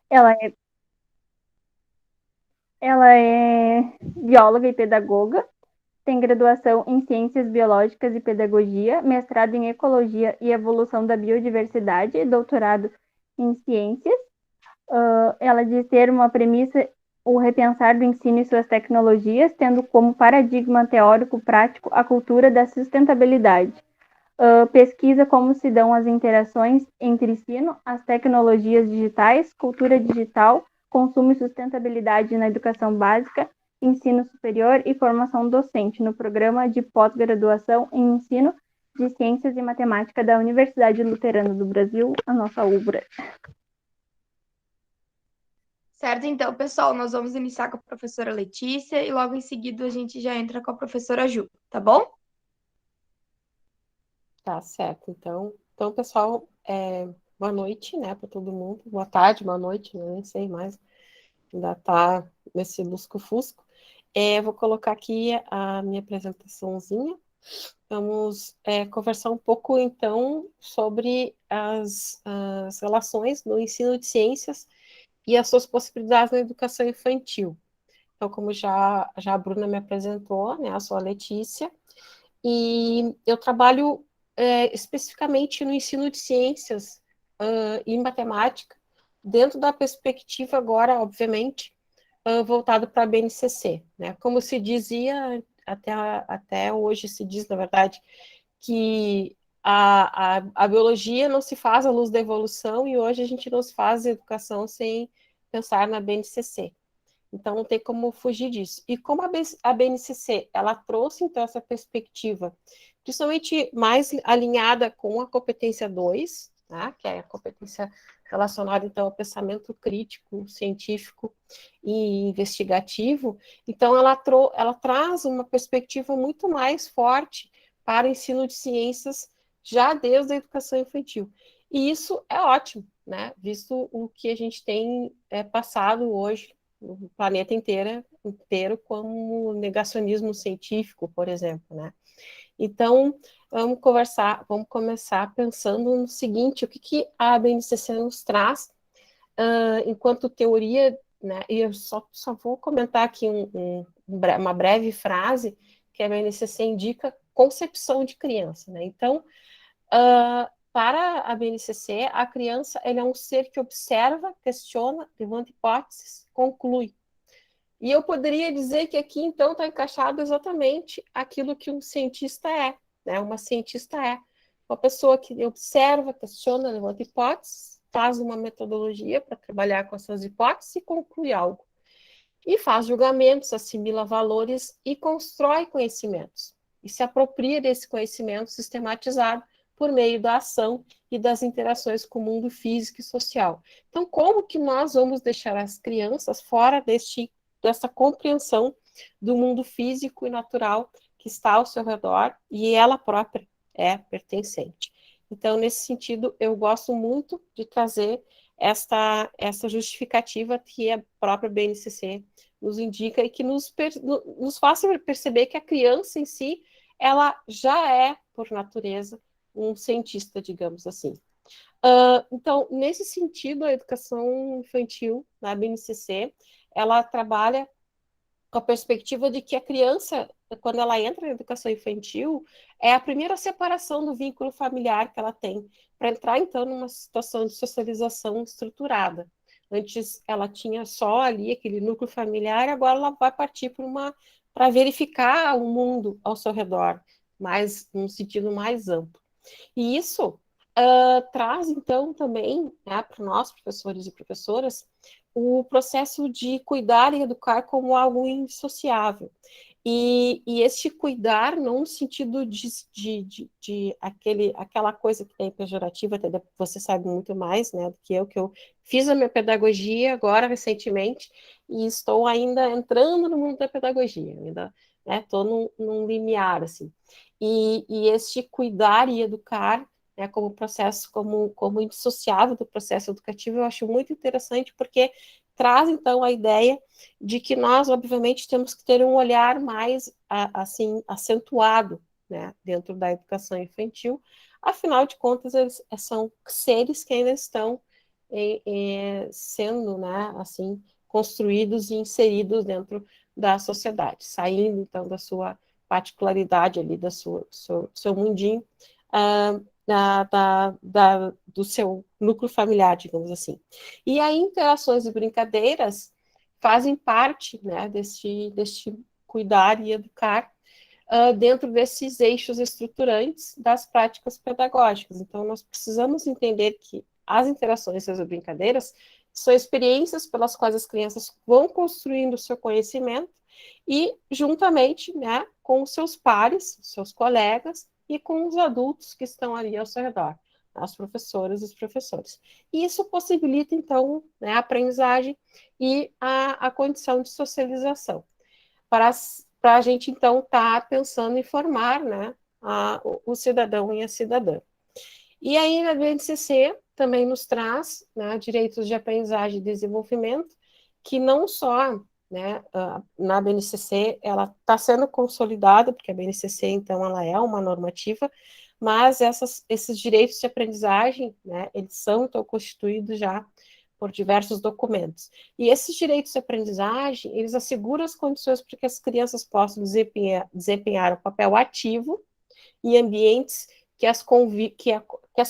Ela é, ela é bióloga e pedagoga, tem graduação em Ciências Biológicas e Pedagogia, mestrado em Ecologia e Evolução da Biodiversidade e doutorado em Ciências. Ela diz ter uma premissa o repensar do ensino e suas tecnologias, tendo como paradigma teórico prático a cultura da sustentabilidade. Pesquisa como se dão as interações entre ensino, as tecnologias digitais, cultura digital, consumo e sustentabilidade na educação básica, ensino superior e formação docente no programa de pós-graduação em ensino de ciências e matemática da Universidade Luterana do Brasil, a nossa UBRA. Certo, então, pessoal, nós vamos iniciar com a professora Letícia e logo em seguida a gente já entra com a professora Ju, tá bom? Tá certo. Então pessoal, boa noite, né, para todo mundo. Boa tarde, boa noite, né, nem sei mais. Ainda tá nesse lusco-fusco. Vou colocar aqui a minha apresentaçãozinha. Vamos conversar um pouco, então, sobre as relações no ensino de ciências e as suas possibilidades na educação infantil. Então, como já a Bruna me apresentou, né, eu sou a Letícia, e eu trabalho especificamente no ensino de ciências e matemática, dentro da perspectiva agora, obviamente, voltado para a BNCC. Né? Como se dizia, até hoje se diz, na verdade, que a biologia não se faz à luz da evolução e hoje a gente não se faz educação sem pensar na BNCC. Então, não tem como fugir disso. E como a BNCC, ela trouxe, então, essa perspectiva, principalmente mais alinhada com a competência 2, né, que é a competência relacionada, então, ao pensamento crítico, científico e investigativo, então, ela traz uma perspectiva muito mais forte para o ensino de ciências já desde a educação infantil. E isso é ótimo, né, visto o que a gente tem passado hoje o planeta inteiro como negacionismo científico, por exemplo, né? Então, vamos começar pensando no seguinte, o que a BNCC nos traz enquanto teoria, né? E eu só vou comentar aqui uma breve frase que a BNCC indica concepção de criança, né? Então, para a BNCC, a criança ele é um ser que observa, questiona, levanta hipóteses, conclui. E eu poderia dizer que aqui, então, está encaixado exatamente aquilo que um cientista é, né? Uma cientista é uma pessoa que observa, questiona, levanta hipóteses, faz uma metodologia para trabalhar com essas hipóteses e conclui algo. E faz julgamentos, assimila valores e constrói conhecimentos. E se apropria desse conhecimento sistematizado por meio da ação e das interações com o mundo físico e social. Então, como que nós vamos deixar as crianças fora dessa compreensão do mundo físico e natural que está ao seu redor e ela própria é pertencente? Então, nesse sentido, eu gosto muito de trazer essa justificativa que a própria BNCC nos indica e que nos faz perceber que a criança em si, ela já é, por natureza, um cientista, digamos assim. Então, nesse sentido, a educação infantil na BNCC, ela trabalha com a perspectiva de que a criança, quando ela entra na educação infantil, é a primeira separação do vínculo familiar que ela tem, para entrar, então, numa situação de socialização estruturada. Antes, ela tinha só ali aquele núcleo familiar, agora ela vai partir para verificar o mundo ao seu redor, mais, num sentido mais amplo. E isso traz, então, também, né, para nós, professores e professoras, o processo de cuidar e educar como algo indissociável. E este cuidar, não no sentido de aquela coisa que é pejorativa, até você sabe muito mais, né, do que eu fiz a minha pedagogia agora, recentemente, e estou ainda entrando no mundo da pedagogia, ainda estou num limiar, assim. E este cuidar e educar, né, como processo, como indissociável do processo educativo, eu acho muito interessante, porque traz, então, a ideia de que nós, obviamente, temos que ter um olhar mais, assim, acentuado, né, dentro da educação infantil. Afinal de contas, eles são seres que ainda estão sendo, né, assim, construídos e inseridos dentro da sociedade, saindo, então, da sua particularidade ali, seu mundinho, do seu núcleo familiar, digamos assim. E aí, interações e brincadeiras fazem parte, né, deste cuidar e educar dentro desses eixos estruturantes das práticas pedagógicas. Então, nós precisamos entender que as interações e as brincadeiras são experiências pelas quais as crianças vão construindo o seu conhecimento e, juntamente, né, com os seus pares, seus colegas e com os adultos que estão ali ao seu redor, as professoras e os professores. E isso possibilita, então, né, a aprendizagem e a condição de socialização para a gente, então, estar pensando em formar, né, o cidadão e a cidadã. E aí, a BNCC também nos traz, né, direitos de aprendizagem e desenvolvimento, que não só, né, na BNCC, ela está sendo consolidada, porque a BNCC, então, ela é uma normativa, mas esses direitos de aprendizagem, né, eles são, então, constituídos já por diversos documentos. E esses direitos de aprendizagem, eles asseguram as condições para que as crianças possam desempenhar o papel ativo em ambientes que as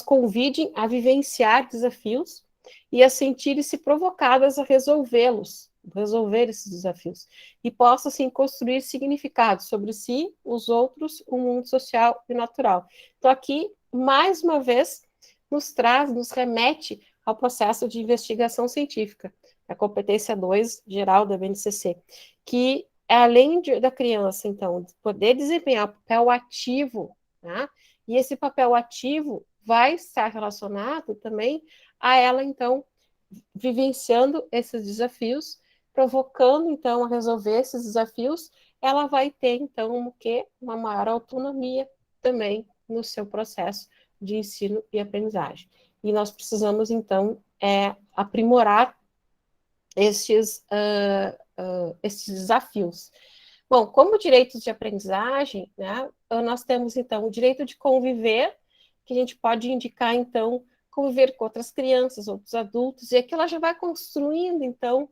convidem a vivenciar desafios e a sentirem-se provocadas a resolver esses desafios, e possam, assim, construir significados sobre si, os outros, o mundo social e natural. Então, aqui, mais uma vez, nos remete ao processo de investigação científica, a competência 2 geral da BNCC, que, além da criança, então, poder desempenhar papel ativo, né, e esse papel ativo vai estar relacionado também a ela, então, vivenciando esses desafios, provocando, então, a resolver esses desafios, ela vai ter, então, uma maior autonomia também no seu processo de ensino e aprendizagem. E nós precisamos, então, aprimorar estes desafios. Bom, como direitos de aprendizagem, né, nós temos, então, o direito de conviver, que a gente pode indicar, então, conviver com outras crianças, outros adultos, e aqui ela já vai construindo, então,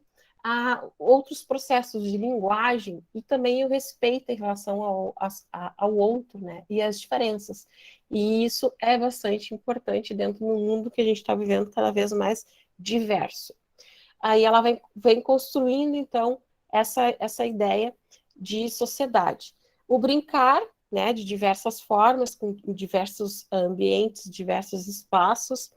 outros processos de linguagem e também o respeito em relação ao outro, né, e as diferenças. E isso é bastante importante dentro do mundo que a gente está vivendo cada vez mais diverso. Aí ela vem construindo, então, essa ideia de sociedade. O brincar, né, de diversas formas, com diversos ambientes, diversos espaços,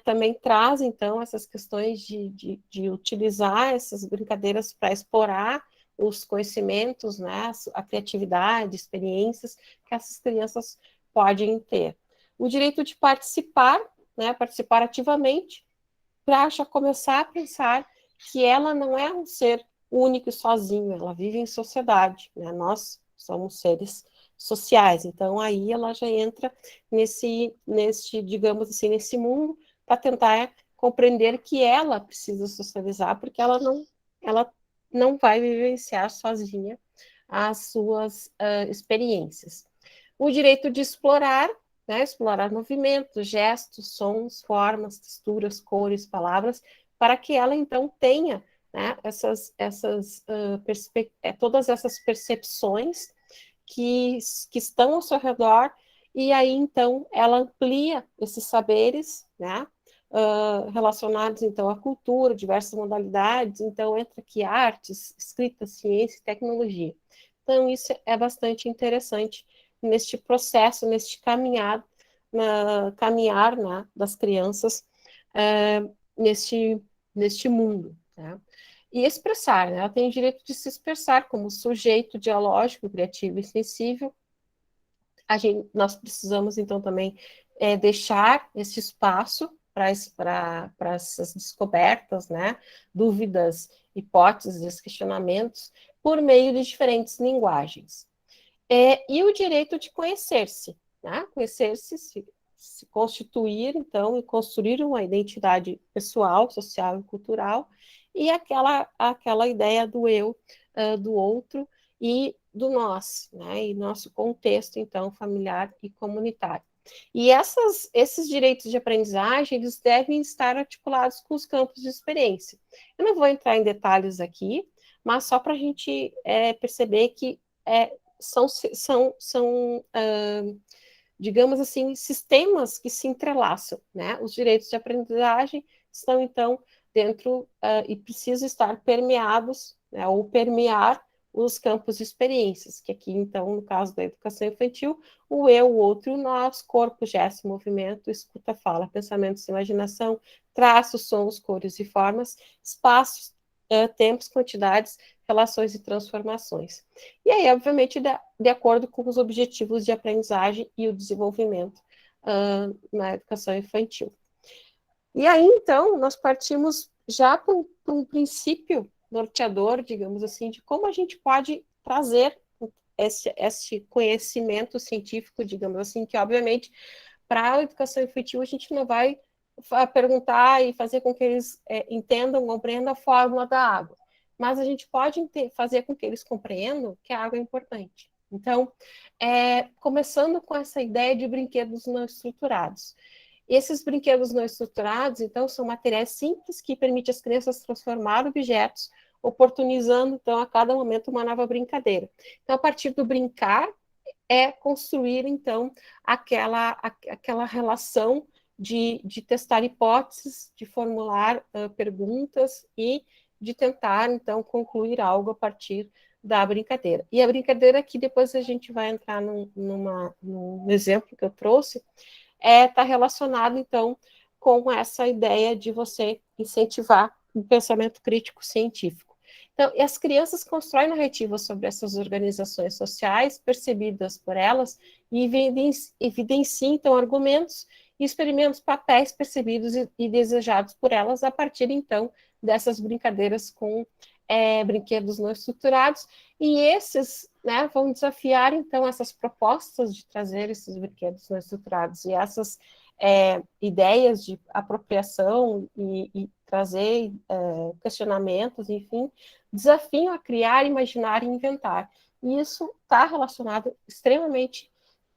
também traz, então, essas questões de utilizar essas brincadeiras para explorar os conhecimentos, né, a criatividade, experiências que essas crianças podem ter. O direito de participar, né, participar ativamente, para já começar a pensar que ela não é um ser único e sozinho, ela vive em sociedade, né? Nós somos seres sociais, então aí ela já entra digamos assim, nesse mundo para tentar compreender que ela precisa socializar, porque ela não vai vivenciar sozinha as suas experiências. O direito de explorar, né, explorar movimentos, gestos, sons, formas, texturas, cores, palavras, para que ela, então, tenha, né, todas essas percepções que estão ao seu redor, e aí, então, ela amplia esses saberes, né, relacionados, então, à cultura, diversas modalidades, então, entra aqui artes, escrita, ciência e tecnologia. Então, isso é bastante interessante neste processo, neste caminhar, né, das crianças neste mundo. Né? E expressar, né? Ela tem o direito de se expressar como sujeito dialógico, criativo e sensível. Nós precisamos, então, também deixar esse espaço para essas descobertas, né? Dúvidas, hipóteses, questionamentos, por meio de diferentes linguagens. E o direito de conhecer-se, né? Conhecer-se, se constituir, então, e construir uma identidade pessoal, social e cultural, e aquela ideia do eu, do outro e do nós, né? E nosso contexto, então, familiar e comunitário. E esses direitos de aprendizagem, eles devem estar articulados com os campos de experiência. Eu não vou entrar em detalhes aqui, mas só para a gente perceber que são digamos assim, sistemas que se entrelaçam, né? Os direitos de aprendizagem estão, então, dentro e precisam estar permeados, né, ou permear os campos de experiências, que aqui, então, no caso da educação infantil, o eu, o outro e o nós, corpo, gesto, movimento, escuta, fala, pensamentos, imaginação, traços, sons, cores e formas, espaços, tempos, quantidades, relações e transformações. E aí, obviamente, de acordo com os objetivos de aprendizagem e o desenvolvimento na educação infantil. E aí, então, nós partimos já para um princípio norteador, digamos assim, de como a gente pode trazer esse conhecimento científico, digamos assim, que, obviamente, para a educação infantil, a gente não vai perguntar e fazer com que eles entendam, compreendam a fórmula da água, mas a gente pode fazer com que eles compreendam que a água é importante. Então, começando com essa ideia de brinquedos não estruturados. Esses brinquedos não estruturados, então, são materiais simples que permitem às crianças transformar objetos, oportunizando, então, a cada momento uma nova brincadeira. Então, a partir do brincar, construir, então, aquela relação de testar hipóteses, de formular perguntas e de tentar, então, concluir algo a partir da brincadeira. E a brincadeira que depois a gente vai entrar num exemplo que eu trouxe, está relacionado, então, com essa ideia de você incentivar o pensamento crítico científico. Então, as crianças constroem narrativas sobre essas organizações sociais, percebidas por elas, e evidenciam, então, argumentos e experimentam papéis percebidos e desejados por elas a partir, então, dessas brincadeiras com brinquedos não estruturados, e esses, né, vão desafiar, então, essas propostas de trazer esses brinquedos não estruturados e essas ideias de apropriação e trazer questionamentos, enfim, desafiam a criar, imaginar e inventar. E isso está relacionado extremamente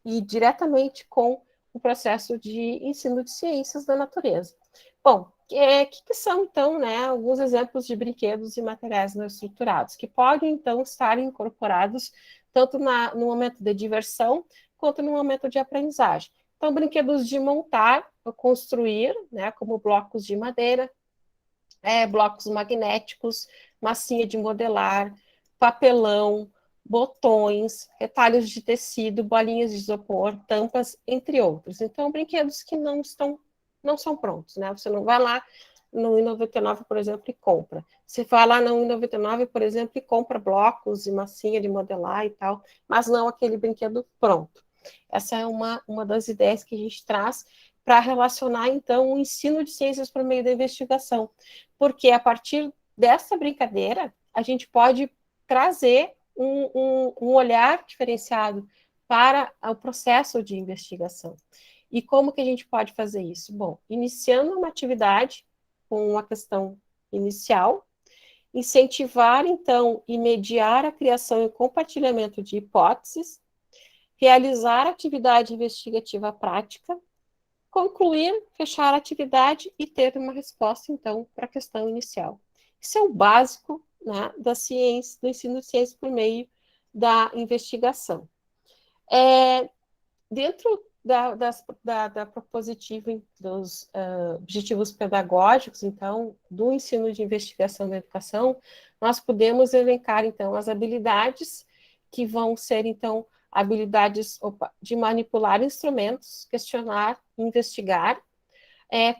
e diretamente com o processo de ensino de ciências da natureza. Bom, que são, então, né, alguns exemplos de brinquedos e materiais não estruturados, que podem, então, estar incorporados tanto no momento de diversão, quanto no momento de aprendizagem. Então, brinquedos de montar ou construir, né, como blocos de madeira, blocos magnéticos, massinha de modelar, papelão, botões, retalhos de tecido, bolinhas de isopor, tampas, entre outros. Então, brinquedos que não são prontos, né? Você não vai lá no I99, por exemplo, e compra. Você vai lá no I99, por exemplo, e compra blocos e massinha de modelar e tal, mas não aquele brinquedo pronto. Essa é uma das ideias que a gente traz para relacionar, então, o ensino de ciências por meio da investigação. Porque a partir dessa brincadeira, a gente pode trazer um olhar diferenciado para o processo de investigação. E como que a gente pode fazer isso? Bom, iniciando uma atividade com uma questão inicial, incentivar, então, e mediar a criação e compartilhamento de hipóteses, realizar atividade investigativa prática, concluir, fechar a atividade e ter uma resposta, então, para a questão inicial. Isso é o básico, né, da ciência, do ensino de ciência por meio da investigação. Dentro da propositiva dos objetivos pedagógicos, então, do ensino de investigação na educação, nós podemos elencar, então, as habilidades que vão ser, então, habilidades de manipular instrumentos, questionar, investigar,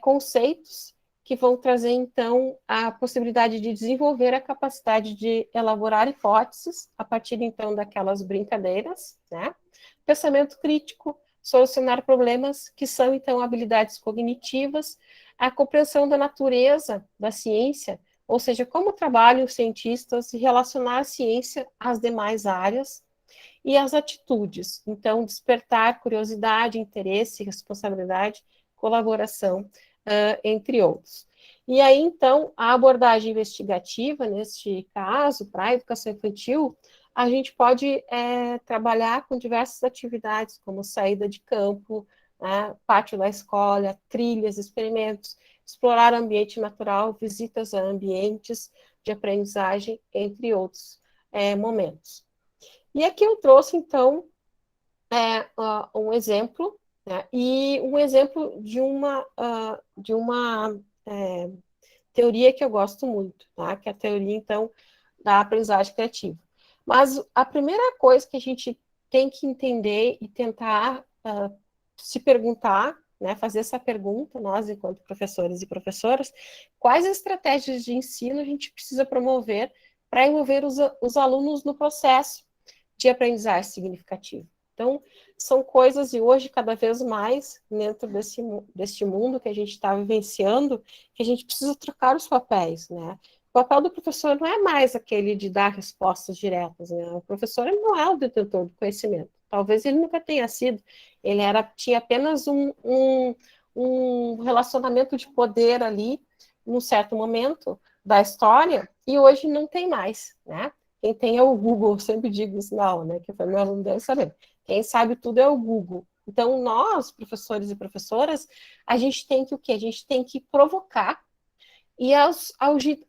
conceitos que vão trazer, então, a possibilidade de desenvolver a capacidade de elaborar hipóteses a partir, então, daquelas brincadeiras, né? Pensamento crítico, solucionar problemas, que são, então, habilidades cognitivas, a compreensão da natureza da ciência, ou seja, como trabalham os cientistas e relacionar a ciência às demais áreas, e as atitudes, então, despertar curiosidade, interesse, responsabilidade, colaboração, entre outros. E aí, então, a abordagem investigativa, neste caso, para a educação infantil, a gente pode trabalhar com diversas atividades, como saída de campo, né, pátio da escola, trilhas, experimentos, explorar ambiente natural, visitas a ambientes de aprendizagem, entre outros momentos. E aqui eu trouxe, então, um exemplo, né, e um exemplo de uma teoria que eu gosto muito, tá, que é a teoria, então, da aprendizagem criativa. Mas a primeira coisa que a gente tem que entender e tentar se perguntar, né, fazer essa pergunta, nós, enquanto professores e professoras, quais estratégias de ensino a gente precisa promover para envolver os alunos no processo de aprendizagem significativa. Então, são coisas, e hoje, cada vez mais, dentro desse mundo que a gente está vivenciando, que a gente precisa trocar os papéis, né? O papel do professor não é mais aquele de dar respostas diretas, né? O professor ele não é o detentor do conhecimento. Talvez ele nunca tenha sido. Ele tinha apenas um relacionamento de poder ali, num certo momento da história, e hoje não tem mais, né? Quem tem é o Google, eu sempre digo isso na aula, né? Que o meu aluno deve saber. Quem sabe tudo é o Google. Então, nós, professores e professoras, a gente tem que o quê? A gente tem que provocar e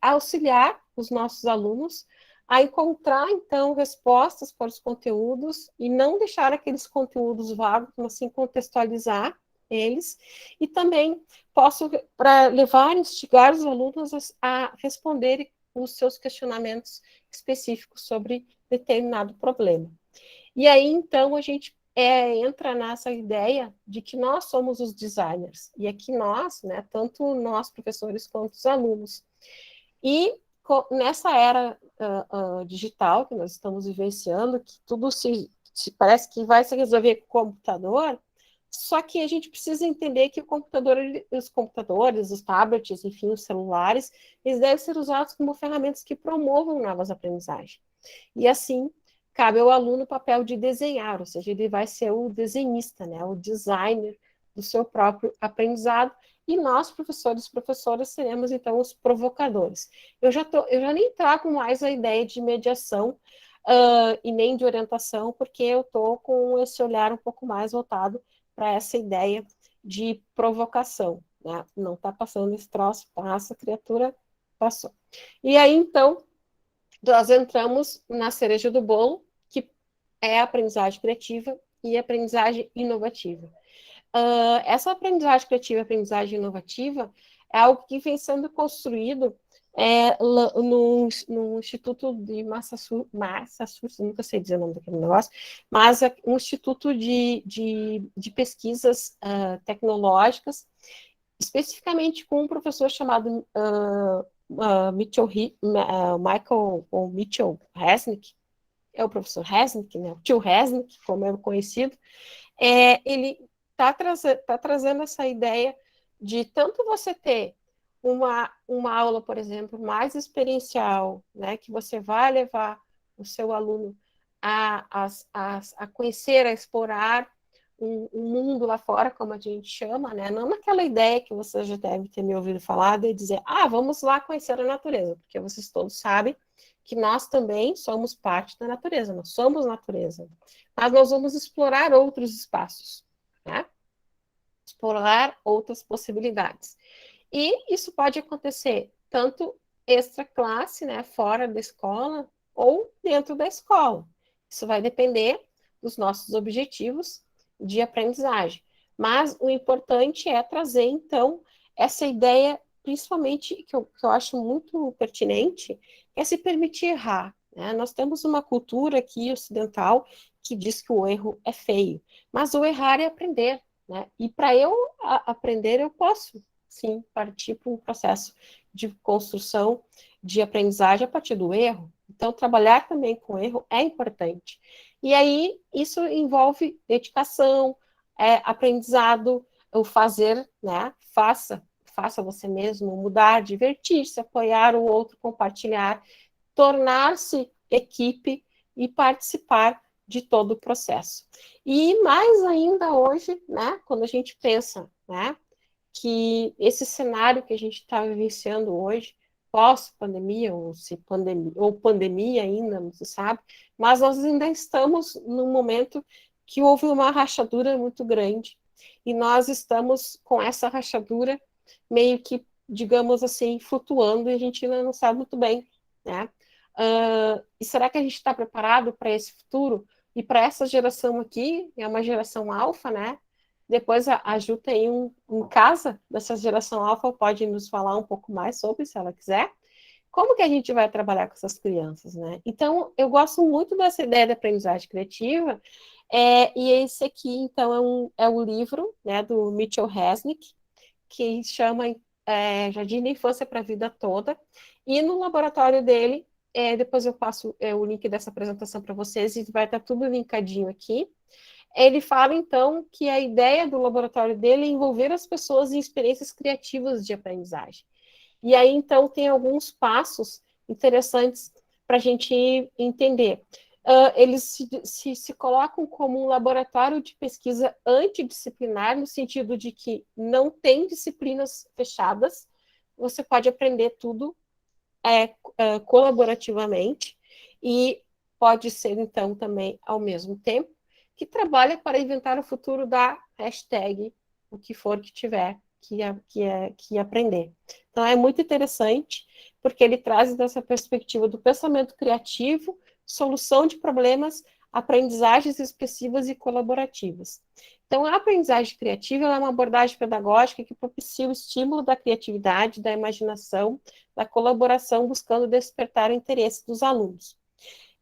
auxiliar os nossos alunos a encontrar, então, respostas para os conteúdos e não deixar aqueles conteúdos vagos, mas sim contextualizar eles. E também posso, para levar, instigar os alunos a responderem os seus questionamentos específicos sobre determinado problema. E aí, então, a gente entra nessa ideia de que nós somos os designers, e aqui nós, né, tanto nós professores quanto os alunos. E nessa era digital que nós estamos vivenciando, que tudo parece que vai se resolver com o computador, só que a gente precisa entender que os computadores, os tablets, enfim, os celulares, eles devem ser usados como ferramentas que promovam novas aprendizagens. E assim, cabe ao aluno o papel de desenhar, ou seja, ele vai ser o desenhista, né, o designer do seu próprio aprendizado, e nós, professores e professoras, seremos, então, os provocadores. Eu já nem trago mais a ideia de mediação e nem de orientação, porque eu estou com esse olhar um pouco mais voltado para essa ideia de provocação, né? Não está passando esse troço, passa, criatura, passou. E aí, então, nós entramos na cereja do bolo, que é a aprendizagem criativa e a aprendizagem inovativa. Essa aprendizagem criativa e aprendizagem inovativa é algo que vem sendo construído no Instituto de Massachusetts, nunca sei dizer o nome daquele negócio, mas é um instituto de pesquisas tecnológicas, especificamente com um professor chamado Michael ou Mitchell Resnick, é o professor Resnick, né? O tio Resnick, como é conhecido, ele está trazendo essa ideia de tanto você ter uma aula, por exemplo, mais experiencial, né, que você vai levar o seu aluno a conhecer, a explorar um mundo lá fora, como a gente chama, né, não naquela ideia que você já deve ter me ouvido falar de dizer, vamos lá conhecer a natureza, porque vocês todos sabem que nós também somos parte da natureza, nós somos natureza, mas nós vamos explorar outros espaços, né? Explorar outras possibilidades. E isso pode acontecer tanto extra classe, né, fora da escola, ou dentro da escola. Isso vai depender dos nossos objetivos de aprendizagem. Mas o importante é trazer, então, essa ideia, principalmente, que eu acho muito pertinente, é se permitir errar. Né? Nós temos uma cultura aqui ocidental que diz que o erro é feio, mas o errar é aprender. Né? E para eu aprender, eu posso, sim, partir para um processo de construção de aprendizagem a partir do erro. Então, trabalhar também com erro é importante. E aí, isso envolve dedicação, aprendizado, o fazer, né? Faça você mesmo, mudar, divertir-se, apoiar o outro, compartilhar, tornar-se equipe e participar de todo o processo. E mais ainda hoje, né, quando a gente pensa, né, que esse cenário que a gente está vivenciando hoje, pós-pandemia, ou pandemia ainda, não se sabe, mas nós ainda estamos num momento que houve uma rachadura muito grande e nós estamos com essa rachadura meio que, digamos assim, flutuando, e a gente ainda não sabe muito bem, né? E será que a gente está preparado para esse futuro? E para essa geração aqui, é uma geração alfa, né? Depois a Ju tem em casa dessa geração alfa, pode nos falar um pouco mais sobre, se ela quiser. Como que a gente vai trabalhar com essas crianças, né? Então, eu gosto muito dessa ideia de aprendizagem criativa, e esse aqui, então, é um livro, né, do Mitchell Resnick, que chama Jardim da Infância para a Vida Toda, e no laboratório dele, depois eu passo o link dessa apresentação para vocês, e vai estar tudo linkadinho aqui. Ele fala, então, que a ideia do laboratório dele é envolver as pessoas em experiências criativas de aprendizagem. E aí, então, tem alguns passos interessantes para a gente entender. Eles se colocam como um laboratório de pesquisa antidisciplinar, no sentido de que não tem disciplinas fechadas, você pode aprender tudo colaborativamente, e pode ser, então, também, ao mesmo tempo, que trabalha para inventar o futuro da hashtag, o que for que tiver que aprender. Então, é muito interessante, porque ele traz dessa perspectiva do pensamento criativo, solução de problemas, aprendizagens expressivas e colaborativas. Então, a aprendizagem criativa é uma abordagem pedagógica que propicia o estímulo da criatividade, da imaginação, da colaboração, buscando despertar o interesse dos alunos.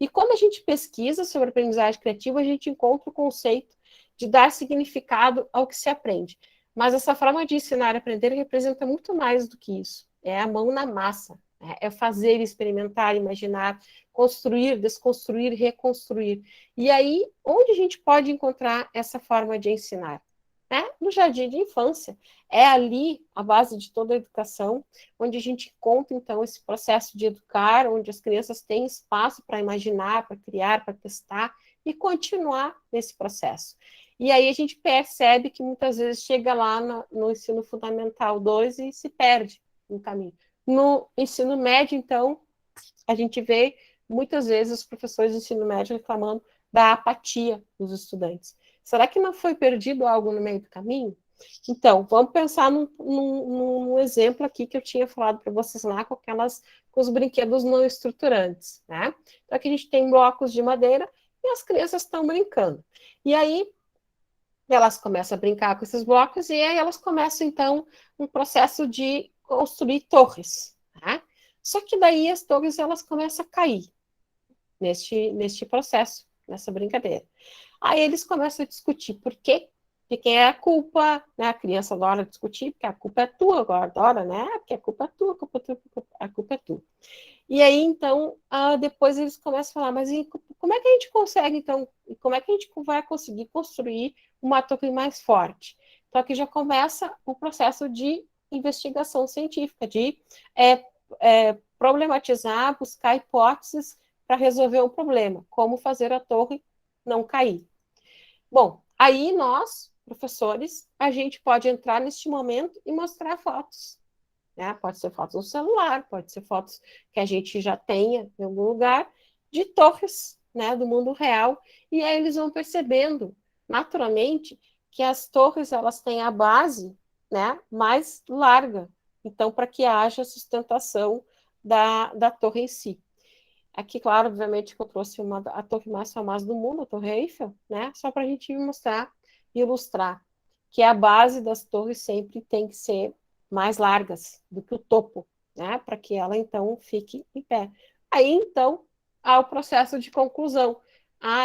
E quando a gente pesquisa sobre aprendizagem criativa, a gente encontra o conceito de dar significado ao que se aprende. Mas essa forma de ensinar e aprender representa muito mais do que isso. É a mão na massa, é fazer, experimentar, imaginar, construir, desconstruir, reconstruir. E aí, onde a gente pode encontrar essa forma de ensinar? No jardim de infância. É ali a base de toda a educação, onde a gente conta, então, esse processo de educar, onde as crianças têm espaço para imaginar, para criar, para testar e continuar nesse processo. E aí a gente percebe que muitas vezes chega lá no ensino fundamental 2 e se perde no caminho. No ensino médio, então, a gente vê muitas vezes os professores de ensino médio reclamando da apatia dos estudantes. Será que não foi perdido algo no meio do caminho? Então, vamos pensar num exemplo aqui que eu tinha falado para vocês lá com os brinquedos não estruturantes, né? Então, aqui a gente tem blocos de madeira e as crianças estão brincando. E aí, elas começam a brincar com esses blocos e aí elas começam, então, um processo de construir torres, tá? Só que daí as torres, elas começam a cair neste processo, nessa brincadeira. Aí eles começam a discutir por quê, de quem é a culpa, né? A criança adora discutir, porque a culpa é tua, agora adora, né? Porque a culpa é tua, a culpa é tua. E aí, então, depois eles começam a falar, mas como é que a gente consegue, então, como é que a gente vai conseguir construir uma torre mais forte? Então, aqui já começa o processo de investigação científica, de problematizar, buscar hipóteses para resolver um problema, como fazer a torre não cair. Bom, aí nós, professores, a gente pode entrar neste momento e mostrar fotos. Né? Pode ser fotos no celular, pode ser fotos que a gente já tenha em algum lugar, de torres, né, do mundo real, e aí eles vão percebendo, naturalmente, que as torres, elas têm a base, né, mais larga, então, para que haja sustentação da torre em si. Aqui, claro, obviamente, que eu trouxe a torre mais famosa do mundo, a Torre Eiffel, né, só para a gente mostrar e ilustrar que a base das torres sempre tem que ser mais largas do que o topo, né, para que ela, então, fique em pé. Aí, então, há o processo de conclusão.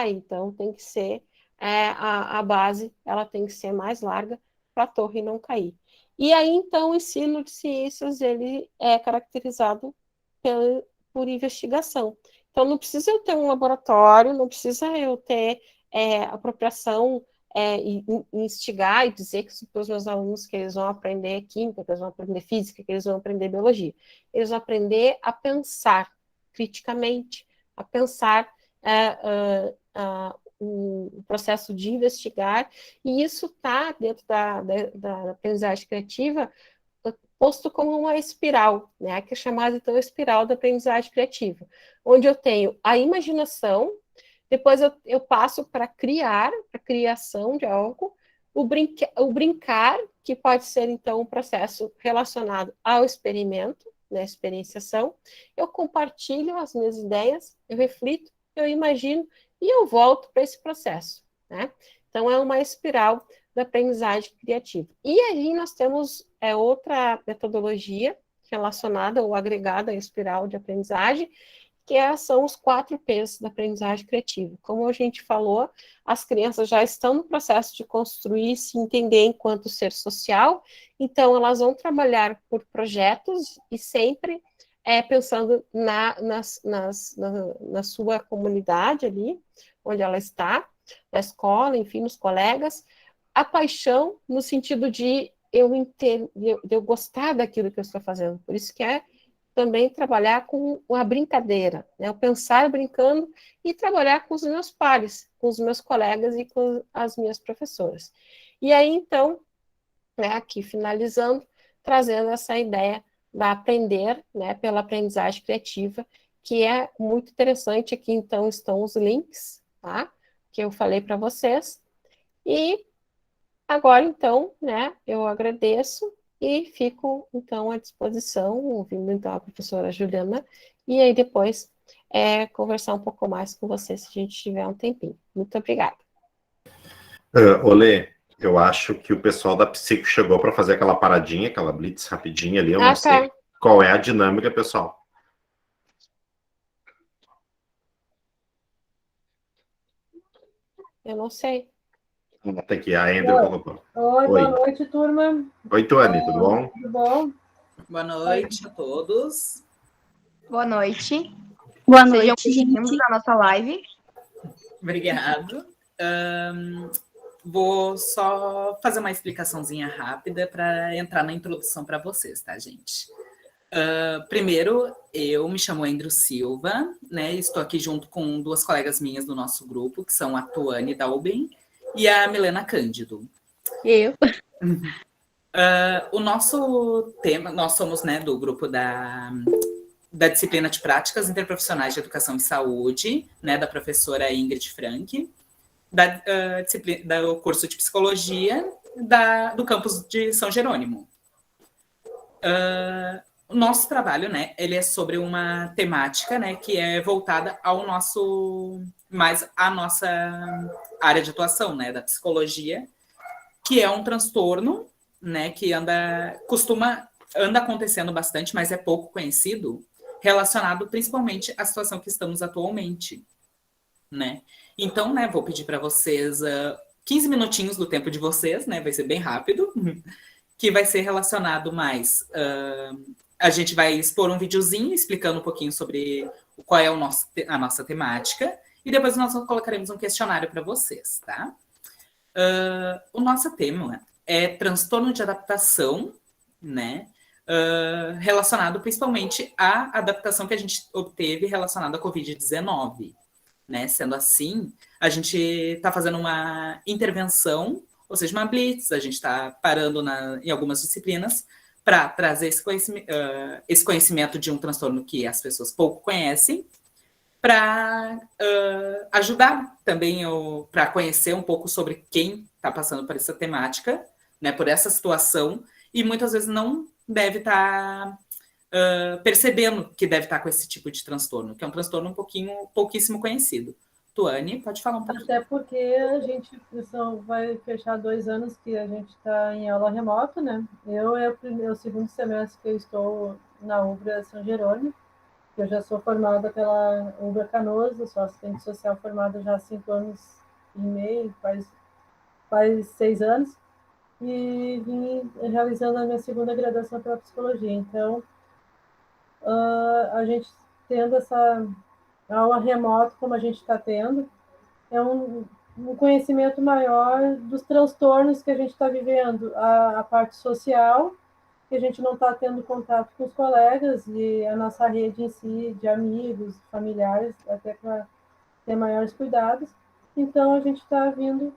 Então, tem que ser, a base, ela tem que ser mais larga para a torre não cair. E aí, então, o ensino de ciências, ele é caracterizado por investigação. Então, não precisa eu ter um laboratório, não precisa eu ter apropriação e instigar e dizer para os meus alunos que eles vão aprender química, que eles vão aprender física, que eles vão aprender biologia. Eles vão aprender a pensar criticamente, a pensar o processo de investigar, e isso está dentro da aprendizagem criativa posto como uma espiral, né, que é chamada, então, espiral da aprendizagem criativa, onde eu tenho a imaginação, depois eu passo para criar, a criação de algo, O brincar, que pode ser, então, um processo relacionado ao experimento, né, experienciação. Eu compartilho as minhas ideias, eu reflito, eu imagino e eu volto para esse processo, né? Então, é uma espiral da aprendizagem criativa. E aí nós temos outra metodologia relacionada ou agregada à espiral de aprendizagem, são os 4 P's da aprendizagem criativa. Como a gente falou, as crianças já estão no processo de construir, se entender enquanto ser social, então elas vão trabalhar por projetos e sempre pensando na sua comunidade ali, onde ela está, na escola, enfim, nos colegas. A paixão no sentido de eu gostar daquilo que eu estou fazendo. Por isso que também trabalhar com a brincadeira, né? Eu pensar brincando e trabalhar com os meus pares, com os meus colegas e com as minhas professoras. E aí, então, né, aqui finalizando, trazendo essa ideia da aprender, né, pela aprendizagem criativa, que é muito interessante. Aqui, então, estão os links, tá? Que eu falei para vocês. E agora, então, né, eu agradeço e fico, então, à disposição, ouvindo, então, a professora Juliana, e aí depois conversar um pouco mais com você, se a gente tiver um tempinho. Muito obrigada. Olê, eu acho que o pessoal da Psico chegou para fazer aquela paradinha, aquela blitz rapidinha ali, eu não sei qual é a dinâmica, pessoal. Eu não sei. Até que a Andrew colocou. Oi, boa noite, turma. Oi, Tuane, tudo bom? Tudo bom? Boa noite a todos. Boa noite. Boa Sejam noite, bem-vindos gente. à nossa live. Obrigado. Vou só fazer uma explicaçãozinha rápida para entrar na introdução para vocês, tá, gente? Primeiro, eu me chamo Andrew Silva, né? Estou aqui junto com 2 colegas minhas do nosso grupo, que são a Tuane Dalben e a Milena Cândido. Eu. O nosso tema, nós somos, né, do grupo da disciplina de Práticas Interprofissionais de Educação e Saúde, né, da professora Ingrid Frank, do curso de Psicologia do campus de São Jerônimo. O nosso trabalho, né, ele é sobre uma temática, né, que é voltada ao mais à nossa área de atuação, né, da psicologia, que é um transtorno, né, que anda acontecendo bastante, mas é pouco conhecido, relacionado principalmente à situação que estamos atualmente, né? Então, né, vou pedir para vocês 15 minutinhos do tempo de vocês, né, vai ser bem rápido, que vai ser relacionado mais... a gente vai expor um videozinho explicando um pouquinho sobre qual é a nossa temática, e depois nós colocaremos um questionário para vocês, tá? O nosso tema é transtorno de adaptação, né? Relacionado principalmente à adaptação que a gente obteve relacionada à Covid-19, né? Sendo assim, a gente está fazendo uma intervenção, ou seja, uma blitz, a gente está parando em algumas disciplinas para trazer esse conhecimento de um transtorno que as pessoas pouco conhecem, para ajudar também para conhecer um pouco sobre quem está passando por essa temática, né, por essa situação, e muitas vezes não deve estar percebendo que deve estar com esse tipo de transtorno, que é um transtorno pouquíssimo conhecido. Tuane, pode falar um pouquinho. Até porque a gente vai fechar 2 anos que a gente está em aula remota, né? É o segundo semestre que eu estou na UBRA São Jerônimo. Eu já sou formada pela UBRA Canoas, eu sou assistente social formada já há 5 anos e meio, faz 6 anos, e vim realizando a minha segunda graduação pela psicologia. Então, a gente tendo essa aula remota, como a gente está tendo, é um conhecimento maior dos transtornos que a gente está vivendo, a parte social, que a gente não está tendo contato com os colegas e a nossa rede em si, de amigos, familiares, até para ter maiores cuidados. Então, a gente está vindo,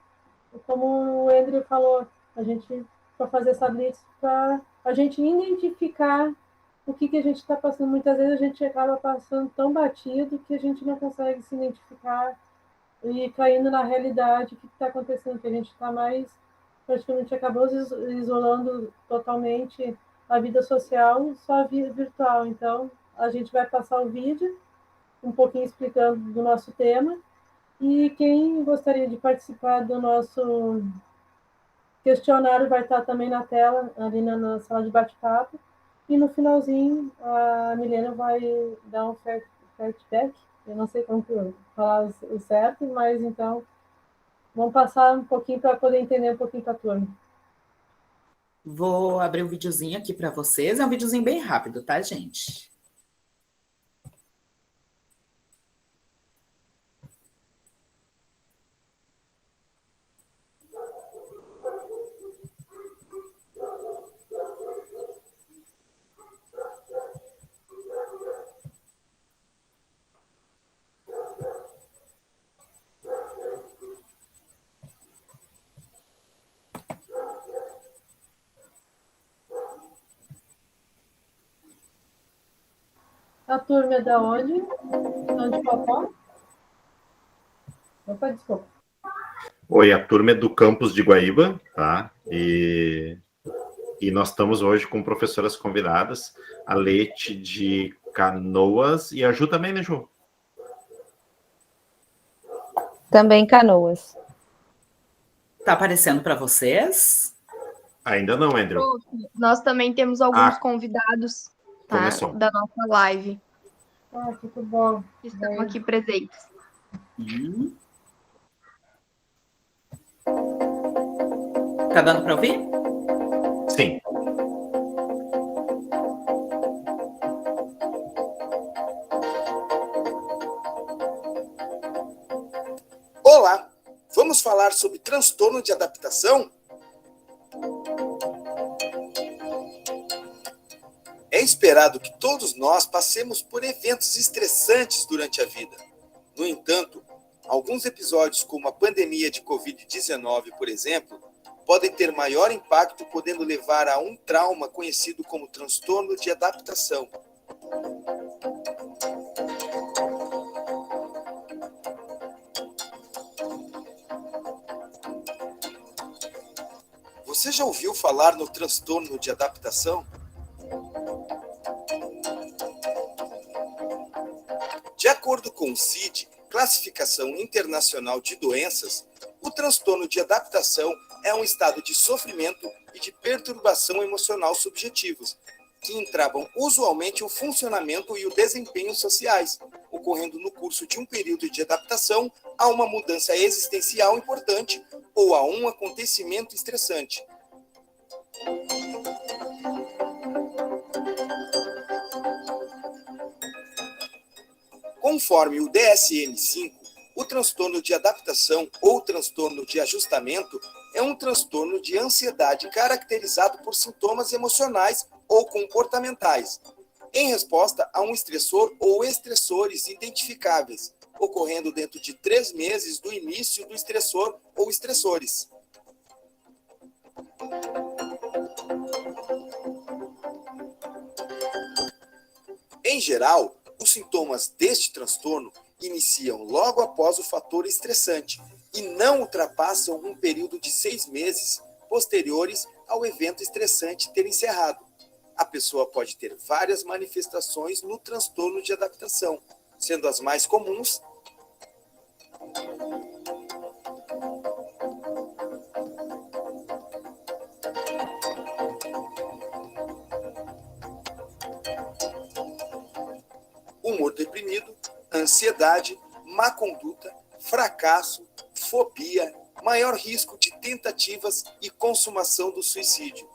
como o Andrew falou, a gente para fazer essa blitz, para a gente identificar o que a gente está passando. Muitas vezes a gente acaba passando tão batido que a gente não consegue se identificar e caindo na realidade o que está acontecendo, que a gente está mais praticamente acabou isolando totalmente a vida social, só a vida virtual. Então, a gente vai passar o vídeo, um pouquinho explicando do nosso tema, e quem gostaria de participar do nosso questionário vai estar também na tela, ali na sala de bate-papo, e no finalzinho a Milena vai dar um feedback, eu não sei como que eu falar o certo, mas então vamos passar um pouquinho para poder entender um pouquinho para a turma. Vou abrir um videozinho aqui para vocês. É um videozinho bem rápido, tá, gente? A turma é da onde? Onde Popó? Opa, desculpa. Oi, a turma é do campus de Guaíba, tá? E nós estamos hoje com professoras convidadas, a Leti de Canoas e a Ju também, né, Ju? Também Canoas. Tá aparecendo para vocês? Ainda não, Andrew. Nós também temos alguns convidados, tá? Começou. Da nossa live. Ah, tudo bom. Que estão aqui presentes. Tá dando para ouvir? Sim. Olá, vamos falar sobre transtorno de adaptação? É esperado que todos nós passemos por eventos estressantes durante a vida. No entanto, alguns episódios, como a pandemia de Covid-19, por exemplo, podem ter maior impacto, podendo levar a um trauma conhecido como transtorno de adaptação. Você já ouviu falar no transtorno de adaptação? De acordo com o CID, Classificação Internacional de Doenças, o transtorno de adaptação é um estado de sofrimento e de perturbação emocional subjetivos, que entravam usualmente o funcionamento e o desempenho sociais, ocorrendo no curso de um período de adaptação a uma mudança existencial importante ou a um acontecimento estressante. Conforme o DSM-5, o transtorno de adaptação ou transtorno de ajustamento é um transtorno de ansiedade caracterizado por sintomas emocionais ou comportamentais, em resposta a um estressor ou estressores identificáveis, ocorrendo dentro de 3 meses do início do estressor ou estressores. Em geral, os sintomas deste transtorno iniciam logo após o fator estressante e não ultrapassam um período de 6 meses posteriores ao evento estressante ter encerrado. A pessoa pode ter várias manifestações no transtorno de adaptação, sendo as mais comuns humor deprimido, ansiedade, má conduta, fracasso, fobia, maior risco de tentativas e consumação do suicídio.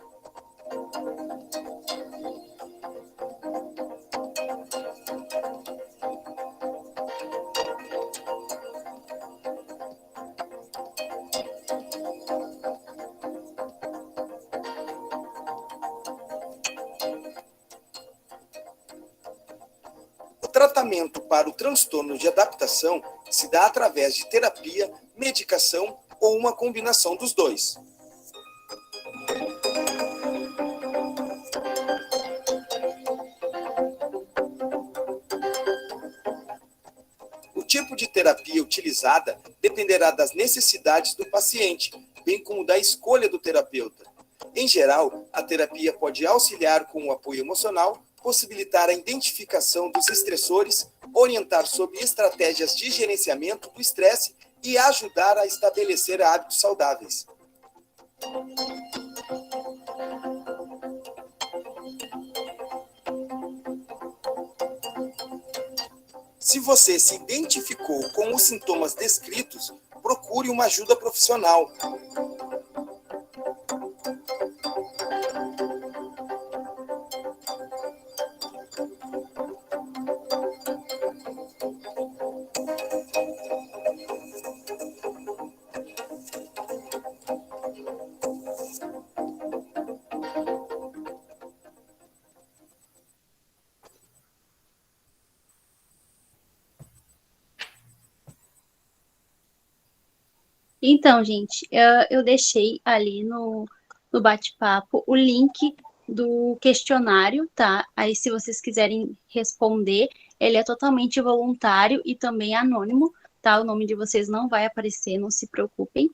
O tratamento para o transtorno de adaptação se dá através de terapia, medicação ou uma combinação dos dois. O tipo de terapia utilizada dependerá das necessidades do paciente, bem como da escolha do terapeuta. Em geral, a terapia pode auxiliar com o apoio emocional, possibilitar a identificação dos estressores, orientar sobre estratégias de gerenciamento do estresse e ajudar a estabelecer hábitos saudáveis. Se você se identificou com os sintomas descritos, procure uma ajuda profissional. Então, gente, eu deixei ali no bate-papo o link do questionário, tá? Aí, se vocês quiserem responder, ele é totalmente voluntário e também anônimo, tá? O nome de vocês não vai aparecer, não se preocupem.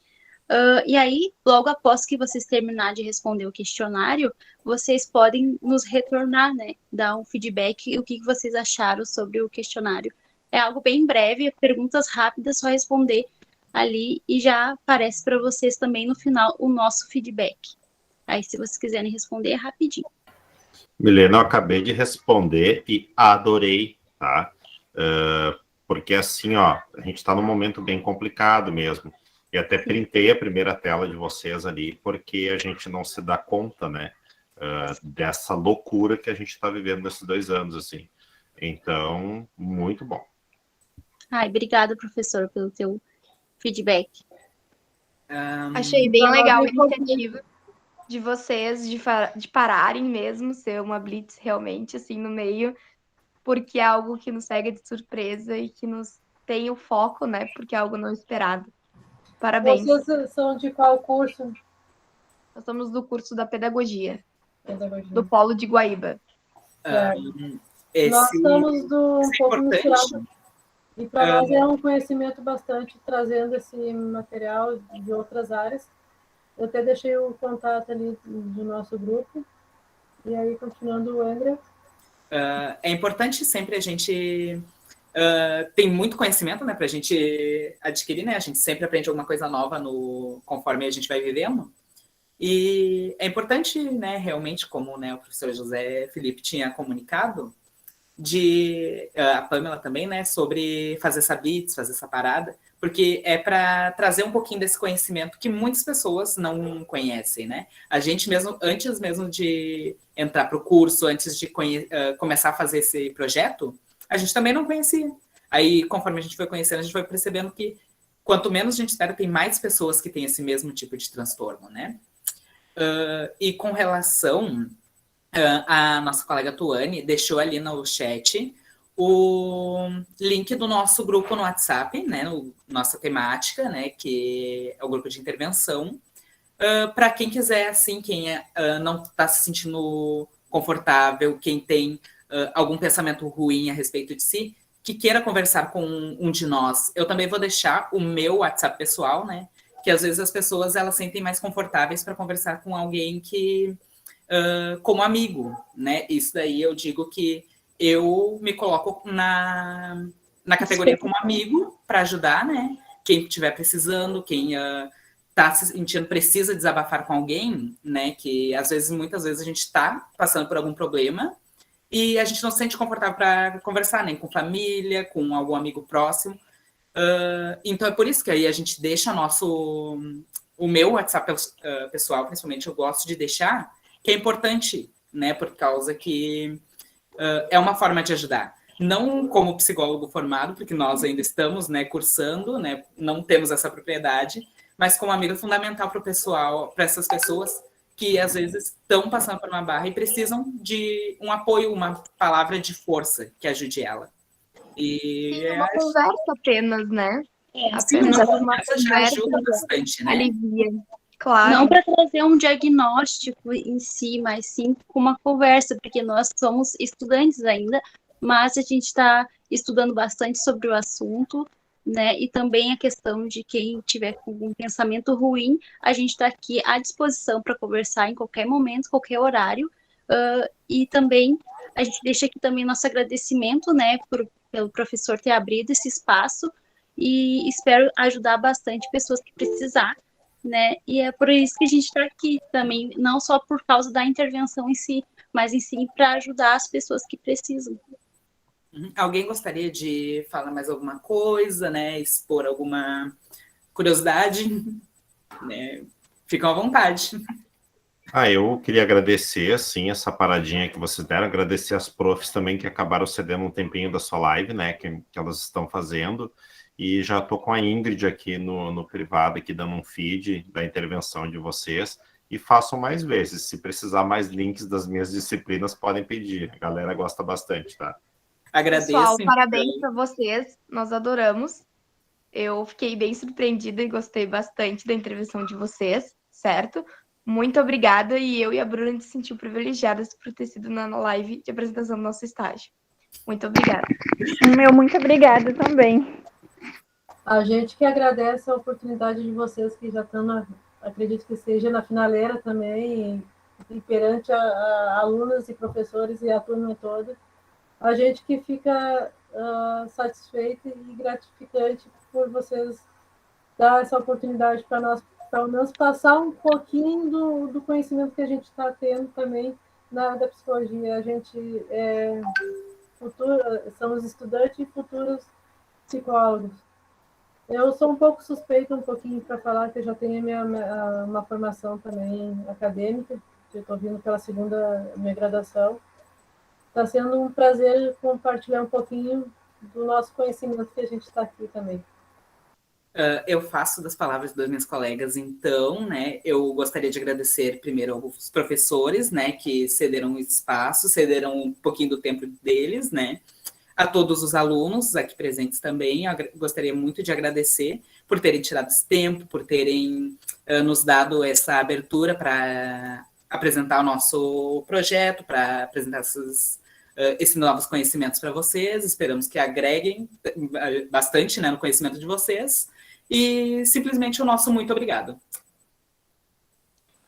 E aí, logo após que vocês terminarem de responder o questionário, vocês podem nos retornar, né? Dar um feedback, o que vocês acharam sobre o questionário. É algo bem breve, perguntas rápidas, só responder ali e já aparece para vocês também no final o nosso feedback. Aí, se vocês quiserem responder, é rapidinho. Milena, eu acabei de responder e adorei, tá? Porque assim, ó, a gente está num momento bem complicado mesmo. E até printei a primeira tela de vocês ali, porque a gente não se dá conta, né? Dessa loucura que a gente está vivendo nesses 2 anos, assim. Então, muito bom. Ai, obrigada, professor, pelo teu feedback. Achei bem legal a iniciativa de vocês de pararem mesmo, ser uma blitz realmente, assim, no meio, porque é algo que nos pega de surpresa e que nos tem o foco, né, porque é algo não esperado. Parabéns. Vocês são de qual curso? Nós somos do curso da Pedagogia. Do Polo de Guaíba. Nós somos um pouco importante. misturado. E para nós é um conhecimento bastante, trazendo esse material de outras áreas. Eu até deixei o contato ali do nosso grupo. E aí, continuando o André. É importante sempre a gente tem muito conhecimento, né, para a gente adquirir, né? A gente sempre aprende alguma coisa nova conforme a gente vai vivendo. E é importante, né, realmente, como, né, o professor José Felipe tinha comunicado, a Pamela também, né, sobre fazer essa blitz, fazer essa parada, porque é para trazer um pouquinho desse conhecimento que muitas pessoas não conhecem, né? A gente mesmo, antes mesmo de entrar para o curso, antes de começar a fazer esse projeto, a gente também não conhecia. Aí, conforme a gente foi conhecendo, a gente foi percebendo que quanto menos a gente espera, tem mais pessoas que têm esse mesmo tipo de transtorno, né? E com relação... a nossa colega Tuane deixou ali no chat o link do nosso grupo no WhatsApp, né, nossa temática, né, que é o grupo de intervenção, para quem quiser, assim, quem não está se sentindo confortável, quem tem algum pensamento ruim a respeito de si, que queira conversar com um de nós. Eu também vou deixar o meu WhatsApp pessoal, né, que às vezes as pessoas elas sentem mais confortáveis para conversar com alguém que como amigo, né? Isso daí eu digo que eu me coloco na categoria como amigo para ajudar, né? Quem estiver precisando, quem está se sentindo precisa desabafar com alguém, né? Que às vezes, muitas vezes a gente está passando por algum problema e a gente não se sente confortável para conversar, nem com família, com algum amigo próximo. Então é por isso que aí a gente deixa o meu WhatsApp pessoal, principalmente, eu gosto de deixar, que é importante, né, por causa que é uma forma de ajudar. Não como psicólogo formado, porque nós ainda estamos, né, cursando, né, não temos essa propriedade, mas como amigo fundamental para o pessoal, para essas pessoas que às vezes estão passando por uma barra e precisam de um apoio, uma palavra de força que ajude ela. E é uma conversa apenas, né? Apenas uma conversa já ajuda bastante, né? Alivia. Claro. Não para trazer um diagnóstico em si, mas sim com uma conversa, porque nós somos estudantes ainda, mas a gente está estudando bastante sobre o assunto, né? E também a questão de quem tiver com um pensamento ruim, a gente está aqui à disposição para conversar em qualquer momento, qualquer horário. E também a gente deixa aqui também nosso agradecimento, né, pelo professor ter abrido esse espaço, e espero ajudar bastante pessoas que precisar, né? E é por isso que a gente está aqui também, não só por causa da intervenção em si, mas em si para ajudar as pessoas que precisam. Alguém gostaria de falar mais alguma coisa, né? Expor alguma curiosidade? Né? Ficam à vontade. Eu queria agradecer, assim, essa paradinha que vocês deram, agradecer as profs também que acabaram cedendo um tempinho da sua live, né, que elas estão fazendo, e já estou com a Ingrid aqui no privado, aqui dando um feed da intervenção de vocês, e façam mais vezes, se precisar mais links das minhas disciplinas, podem pedir, a galera gosta bastante, tá? Agradeço. Pessoal, parabéns para vocês, nós adoramos. Eu fiquei bem surpreendida e gostei bastante da intervenção de vocês, certo? Muito obrigada, e eu e a Bruna nos sentiu privilegiadas por ter sido na live de apresentação do nosso estágio. Muito obrigada. Muito obrigada também. A gente que agradece a oportunidade de vocês que já estão, acredito que seja na finaleira também, e perante a alunos e professores e a turma toda. A gente que fica satisfeito e gratificante por vocês dar essa oportunidade para nós, pelo menos passar um pouquinho do conhecimento que a gente está tendo também na área da psicologia. A gente somos estudantes e futuros psicólogos. Eu sou um pouco suspeita para falar que eu já tenho uma formação também acadêmica, eu estou vindo pela minha graduação. Está sendo um prazer compartilhar um pouquinho do nosso conhecimento que a gente está aqui também. Eu faço das palavras das minhas colegas, então, né, eu gostaria de agradecer primeiro aos professores, né, que cederam o espaço, cederam um pouquinho do tempo deles, né, a todos os alunos aqui presentes também. Eu gostaria muito de agradecer por terem tirado esse tempo, por terem nos dado essa abertura para apresentar o nosso projeto, para apresentar esses novos conhecimentos para vocês. Esperamos que agreguem bastante, né, no conhecimento de vocês. E simplesmente o nosso muito obrigado.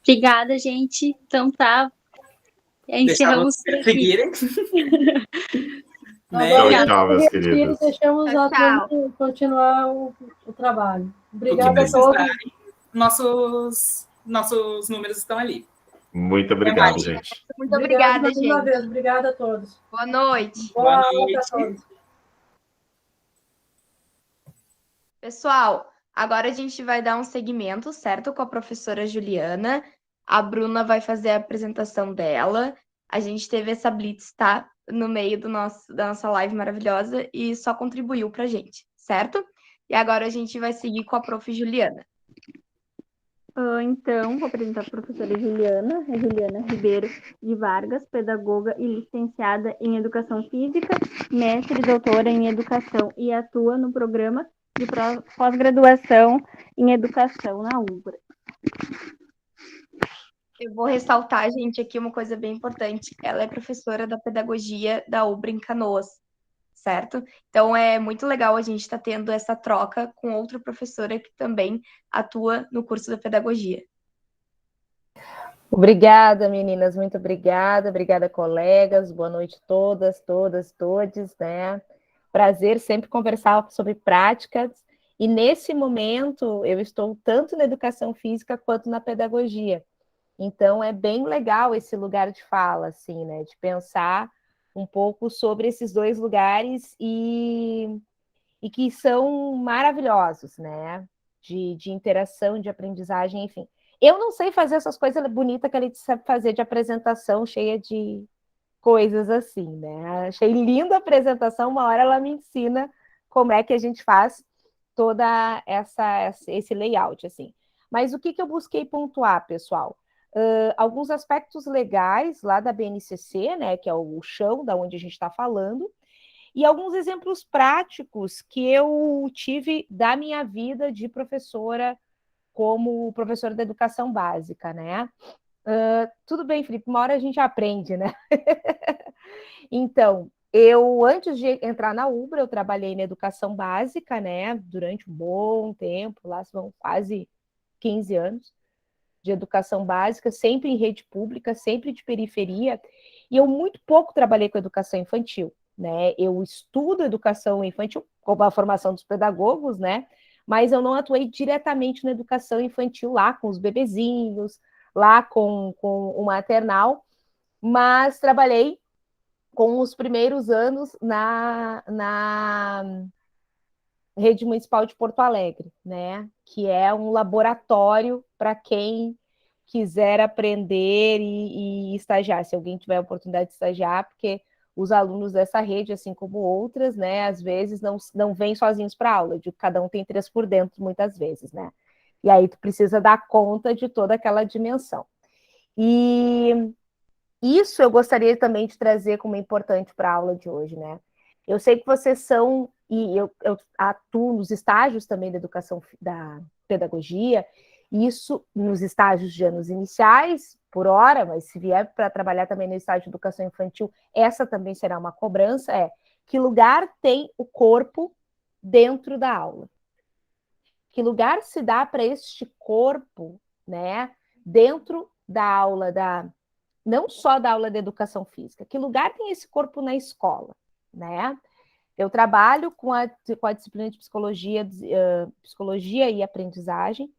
Obrigada, gente. Então tá. Encerramos por aqui. Seguirem. Né? Tchau, meus queridos. Deixamos a turma continuar o trabalho. Obrigada a todos. Nossos números estão ali. Muito obrigado, gente. Muito obrigada, gente. Uma vez. Obrigada a todos. Boa noite. Boa noite a todos. Pessoal, agora a gente vai dar um segmento, certo? Com a professora Juliana. A Bruna vai fazer a apresentação dela. A gente teve essa blitz, tá? No meio da nossa live maravilhosa e só contribuiu pra gente, certo? E agora a gente vai seguir com a prof. Juliana. Então, vou apresentar a professora Juliana Ribeiro de Vargas, pedagoga e licenciada em Educação Física, mestre e doutora em Educação e atua no programa de pós-graduação em Educação na UBRA. Eu vou ressaltar, gente, aqui uma coisa bem importante. Ela é professora da pedagogia da UBRA em Canoas, certo? Então, é muito legal a gente estar tendo essa troca com outra professora que também atua no curso da pedagogia. Obrigada, meninas, muito obrigada. Obrigada, colegas. Boa noite todas, todes, né? Prazer sempre conversar sobre práticas. E nesse momento, eu estou tanto na educação física quanto na pedagogia. Então, é bem legal esse lugar de fala, assim, né? De pensar um pouco sobre esses dois lugares e que são maravilhosos, né? De interação, de aprendizagem, enfim. Eu não sei fazer essas coisas bonitas que a gente sabe fazer de apresentação cheia de coisas assim, né? Achei linda a apresentação, uma hora ela me ensina como é que a gente faz toda esse layout, assim. Mas o que eu busquei pontuar, pessoal? Alguns aspectos legais lá da BNCC, né, que é o chão da onde a gente está falando, e alguns exemplos práticos que eu tive da minha vida de professora, como professora da educação básica, né? Tudo bem, Felipe, uma hora a gente aprende, né? Então, Eu, antes de entrar na Ubra, eu trabalhei na educação básica, né, durante um bom tempo, lá são quase 15 anos de educação básica, sempre em rede pública, sempre de periferia, e eu muito pouco trabalhei com educação infantil, né? Eu estudo educação infantil, como a formação dos pedagogos, né? Mas eu não atuei diretamente na educação infantil lá com os bebezinhos, lá com o maternal, mas trabalhei com os primeiros anos na Rede Municipal de Porto Alegre, né? Que é um laboratório para quem quiser aprender e estagiar, se alguém tiver a oportunidade de estagiar, porque os alunos dessa rede, assim como outras, né, às vezes não vêm sozinhos para a aula, de cada um tem 3 por dentro, muitas vezes, né? E aí tu precisa dar conta de toda aquela dimensão. E isso eu gostaria também de trazer como importante para a aula de hoje, né? Eu sei que vocês são, e eu atuo nos estágios também da educação, da pedagogia, isso nos estágios de anos iniciais, por hora, mas se vier para trabalhar também no estágio de educação infantil, essa também será uma cobrança, que lugar tem o corpo dentro da aula? Que lugar se dá para este corpo, né, dentro da aula não só da aula de educação física, que lugar tem esse corpo na escola, né? Eu trabalho com a disciplina de psicologia e aprendizagem,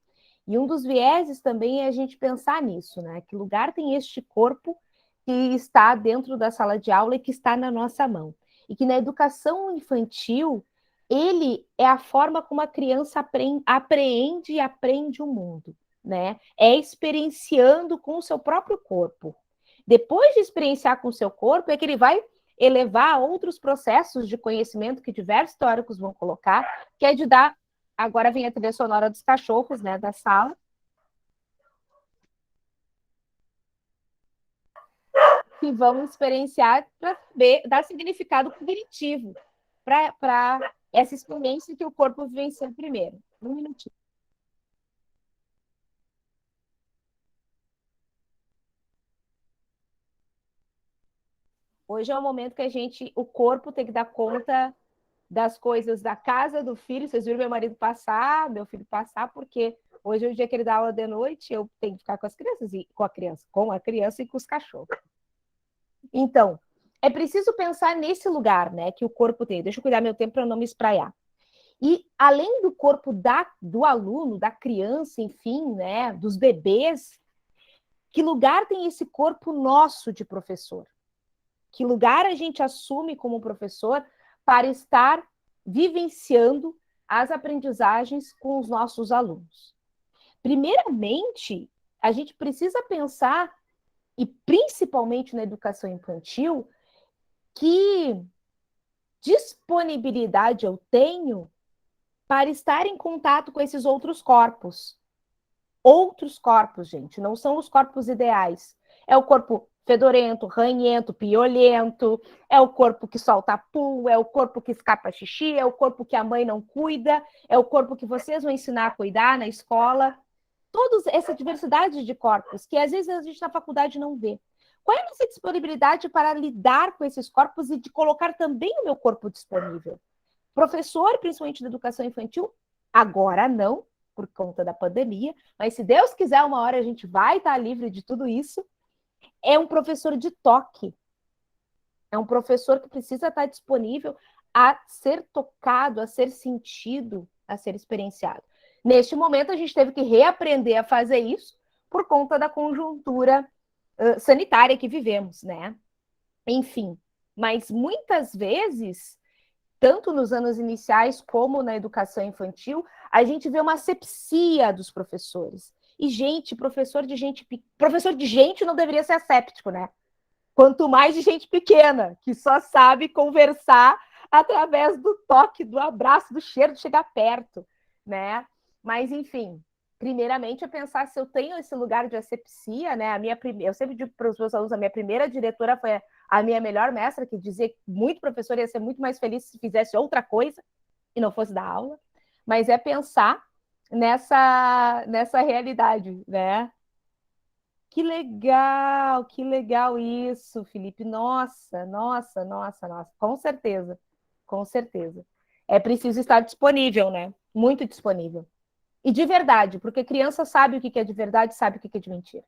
e um dos vieses também é a gente pensar nisso, né? Que lugar tem este corpo que está dentro da sala de aula e que está na nossa mão. E que na educação infantil, ele é a forma como a criança apreende e aprende o mundo, né? É experienciando com o seu próprio corpo. Depois de experienciar com o seu corpo, é que ele vai elevar outros processos de conhecimento que diversos teóricos vão colocar, que é de dar... Agora vem a trilha sonora dos cachorros, né, da sala. Que vão experienciar para dar significado cognitivo para essa experiência que o corpo vivencia primeiro. Um minutinho. Hoje é o momento que o corpo tem que dar conta das coisas da casa, do filho. Vocês viram meu marido passar, meu filho passar, porque hoje é o dia que ele dá aula de noite, eu tenho que ficar com as crianças, com a criança e com os cachorros. Então, é preciso pensar nesse lugar, né, que o corpo tem. Deixa eu cuidar meu tempo para não me espraiar. E além do corpo do aluno, da criança, enfim, né, dos bebês, que lugar tem esse corpo nosso de professor? Que lugar a gente assume como professor para estar vivenciando as aprendizagens com os nossos alunos? Primeiramente, a gente precisa pensar, e principalmente na educação infantil, que disponibilidade eu tenho para estar em contato com esses outros corpos. Outros corpos, gente, não são os corpos ideais. É o corpo fedorento, ranhento, piolento, é o corpo que solta pum, é o corpo que escapa xixi, é o corpo que a mãe não cuida, é o corpo que vocês vão ensinar a cuidar na escola. Toda essa diversidade de corpos, que às vezes a gente na faculdade não vê. Qual é a nossa disponibilidade para lidar com esses corpos e de colocar também o meu corpo disponível? Professor, principalmente da educação infantil, agora não, por conta da pandemia, mas se Deus quiser, uma hora a gente vai estar livre de tudo isso. É um professor de toque. É um professor que precisa estar disponível a ser tocado, a ser sentido, a ser experienciado. Neste momento, a gente teve que reaprender a fazer isso por conta da conjuntura sanitária que vivemos, né? Enfim, mas muitas vezes, tanto nos anos iniciais como na educação infantil, a gente vê uma asepsia dos professores. E, gente, professor de gente não deveria ser asséptico, né? Quanto mais de gente pequena, que só sabe conversar através do toque, do abraço, do cheiro, de chegar perto, né? Mas, enfim, primeiramente é pensar se eu tenho esse lugar de asepsia, né? Eu sempre digo para os meus alunos, a minha primeira diretora foi a minha melhor mestra, que dizia que muito professor ia ser muito mais feliz se fizesse outra coisa e não fosse dar aula. Mas é pensar nessa realidade, né? Que legal isso, Felipe. Nossa. Com certeza, com certeza. É preciso estar disponível, né? Muito disponível. E de verdade, porque criança sabe o que é de verdade, sabe o que é de mentira.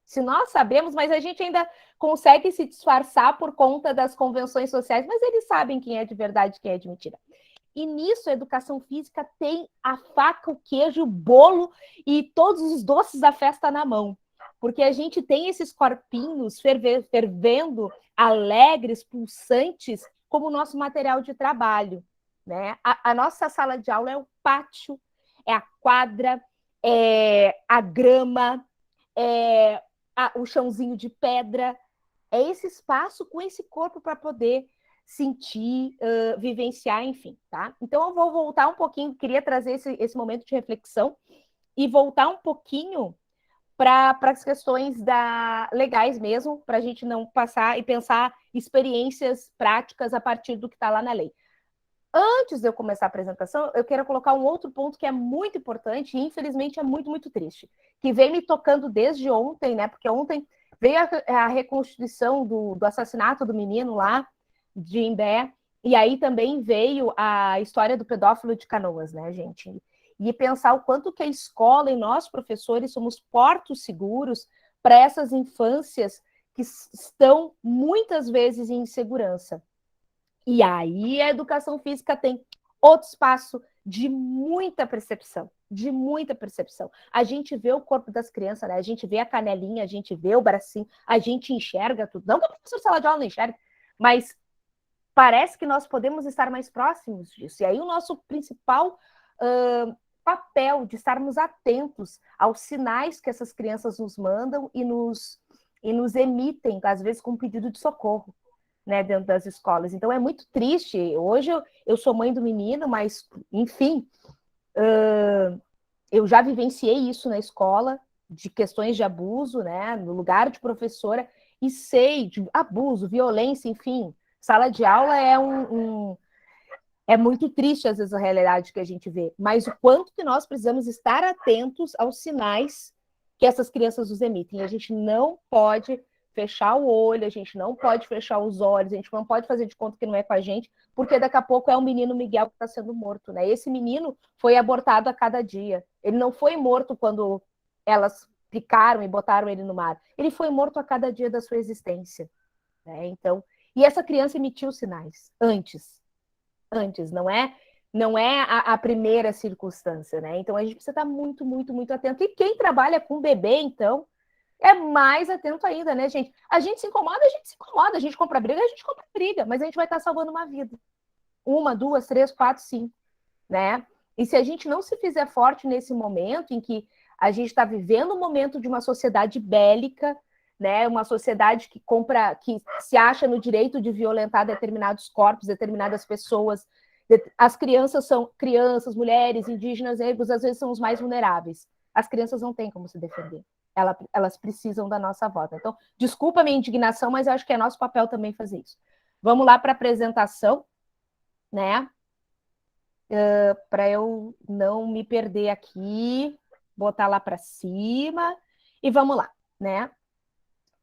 Se nós sabemos, mas a gente ainda consegue se disfarçar por conta das convenções sociais, mas eles sabem quem é de verdade e quem é de mentira. E nisso a educação física tem a faca, o queijo, o bolo e todos os doces da festa na mão. Porque a gente tem esses corpinhos fervendo, alegres, pulsantes, como o nosso material de trabalho. Né? A nossa sala de aula é o pátio, é a quadra, é a grama, é o chãozinho de pedra. É esse espaço com esse corpo para poder sentir, vivenciar, enfim, tá? Então eu vou voltar um pouquinho, queria trazer esse momento de reflexão e voltar um pouquinho para as questões legais mesmo, para a gente não passar e pensar experiências práticas a partir do que está lá na lei. Antes de eu começar a apresentação, eu quero colocar um outro ponto que é muito importante e, infelizmente, é muito, muito triste, que vem me tocando desde ontem, né? Porque ontem veio a reconstituição do assassinato do menino lá de Imbé, e aí também veio a história do pedófilo de Canoas, né, gente? E pensar o quanto que a escola e nós, professores, somos portos seguros para essas infâncias que estão, muitas vezes, em insegurança. E aí a educação física tem outro espaço de muita percepção, de muita percepção. A gente vê o corpo das crianças, né? A gente vê a canelinha, a gente vê o bracinho, a gente enxerga tudo. Não que o professor de sala de aula não enxerga, mas parece que nós podemos estar mais próximos disso. E aí o nosso principal papel de estarmos atentos aos sinais que essas crianças nos mandam e nos emitem, às vezes com um pedido de socorro, né, dentro das escolas. Então é muito triste. Hoje eu sou mãe do menino, mas, enfim, eu já vivenciei isso na escola, de questões de abuso, né, no lugar de professora, e sei de abuso, violência, enfim. Sala de aula é muito triste, às vezes, a realidade que a gente vê, mas o quanto que nós precisamos estar atentos aos sinais que essas crianças nos emitem. A gente não pode fechar o olho, a gente não pode fechar os olhos, a gente não pode fazer de conta que não é com a gente, porque daqui a pouco é o menino Miguel que está sendo morto, né? Esse menino foi abortado a cada dia. Ele não foi morto quando elas picaram e botaram ele no mar. Ele foi morto a cada dia da sua existência, né? Então, e essa criança emitiu sinais antes, não é a primeira circunstância, né? Então a gente precisa estar muito, muito, muito atento. E quem trabalha com bebê, então, é mais atento ainda, né, gente? A gente se incomoda, a gente compra briga, mas a gente vai estar salvando uma vida. 1, 2, 3, 4, 5, né? E se a gente não se fizer forte nesse momento em que a gente está vivendo um momento de uma sociedade bélica, né? Uma sociedade que se acha no direito de violentar determinados corpos, determinadas pessoas. As crianças são crianças, mulheres, indígenas, negros, às vezes são os mais vulneráveis. As crianças não têm como se defender. Elas precisam da nossa voz. Então, desculpa a minha indignação, mas eu acho que é nosso papel também fazer isso. Vamos lá para a apresentação, né? Para eu não me perder aqui, botar lá para cima e vamos lá, né?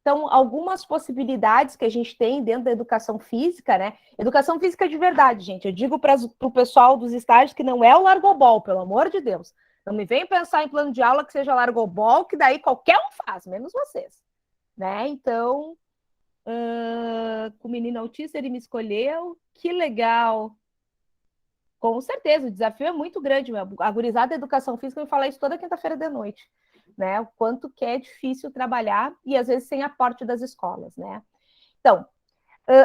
Então, algumas possibilidades que a gente tem dentro da educação física, né? Educação física de verdade, gente. Eu digo para o pessoal dos estágios que não é o largobol, pelo amor de Deus. Não me vem pensar em plano de aula que seja largobol, que daí qualquer um faz, menos vocês. Né? Então, com o menino autista, ele me escolheu. Que legal! Com certeza, o desafio é muito grande. A gurizada da educação física vai falar isso toda quinta-feira de noite. Né? O quanto que é difícil trabalhar e, às vezes, sem aporte das escolas. Né? Então,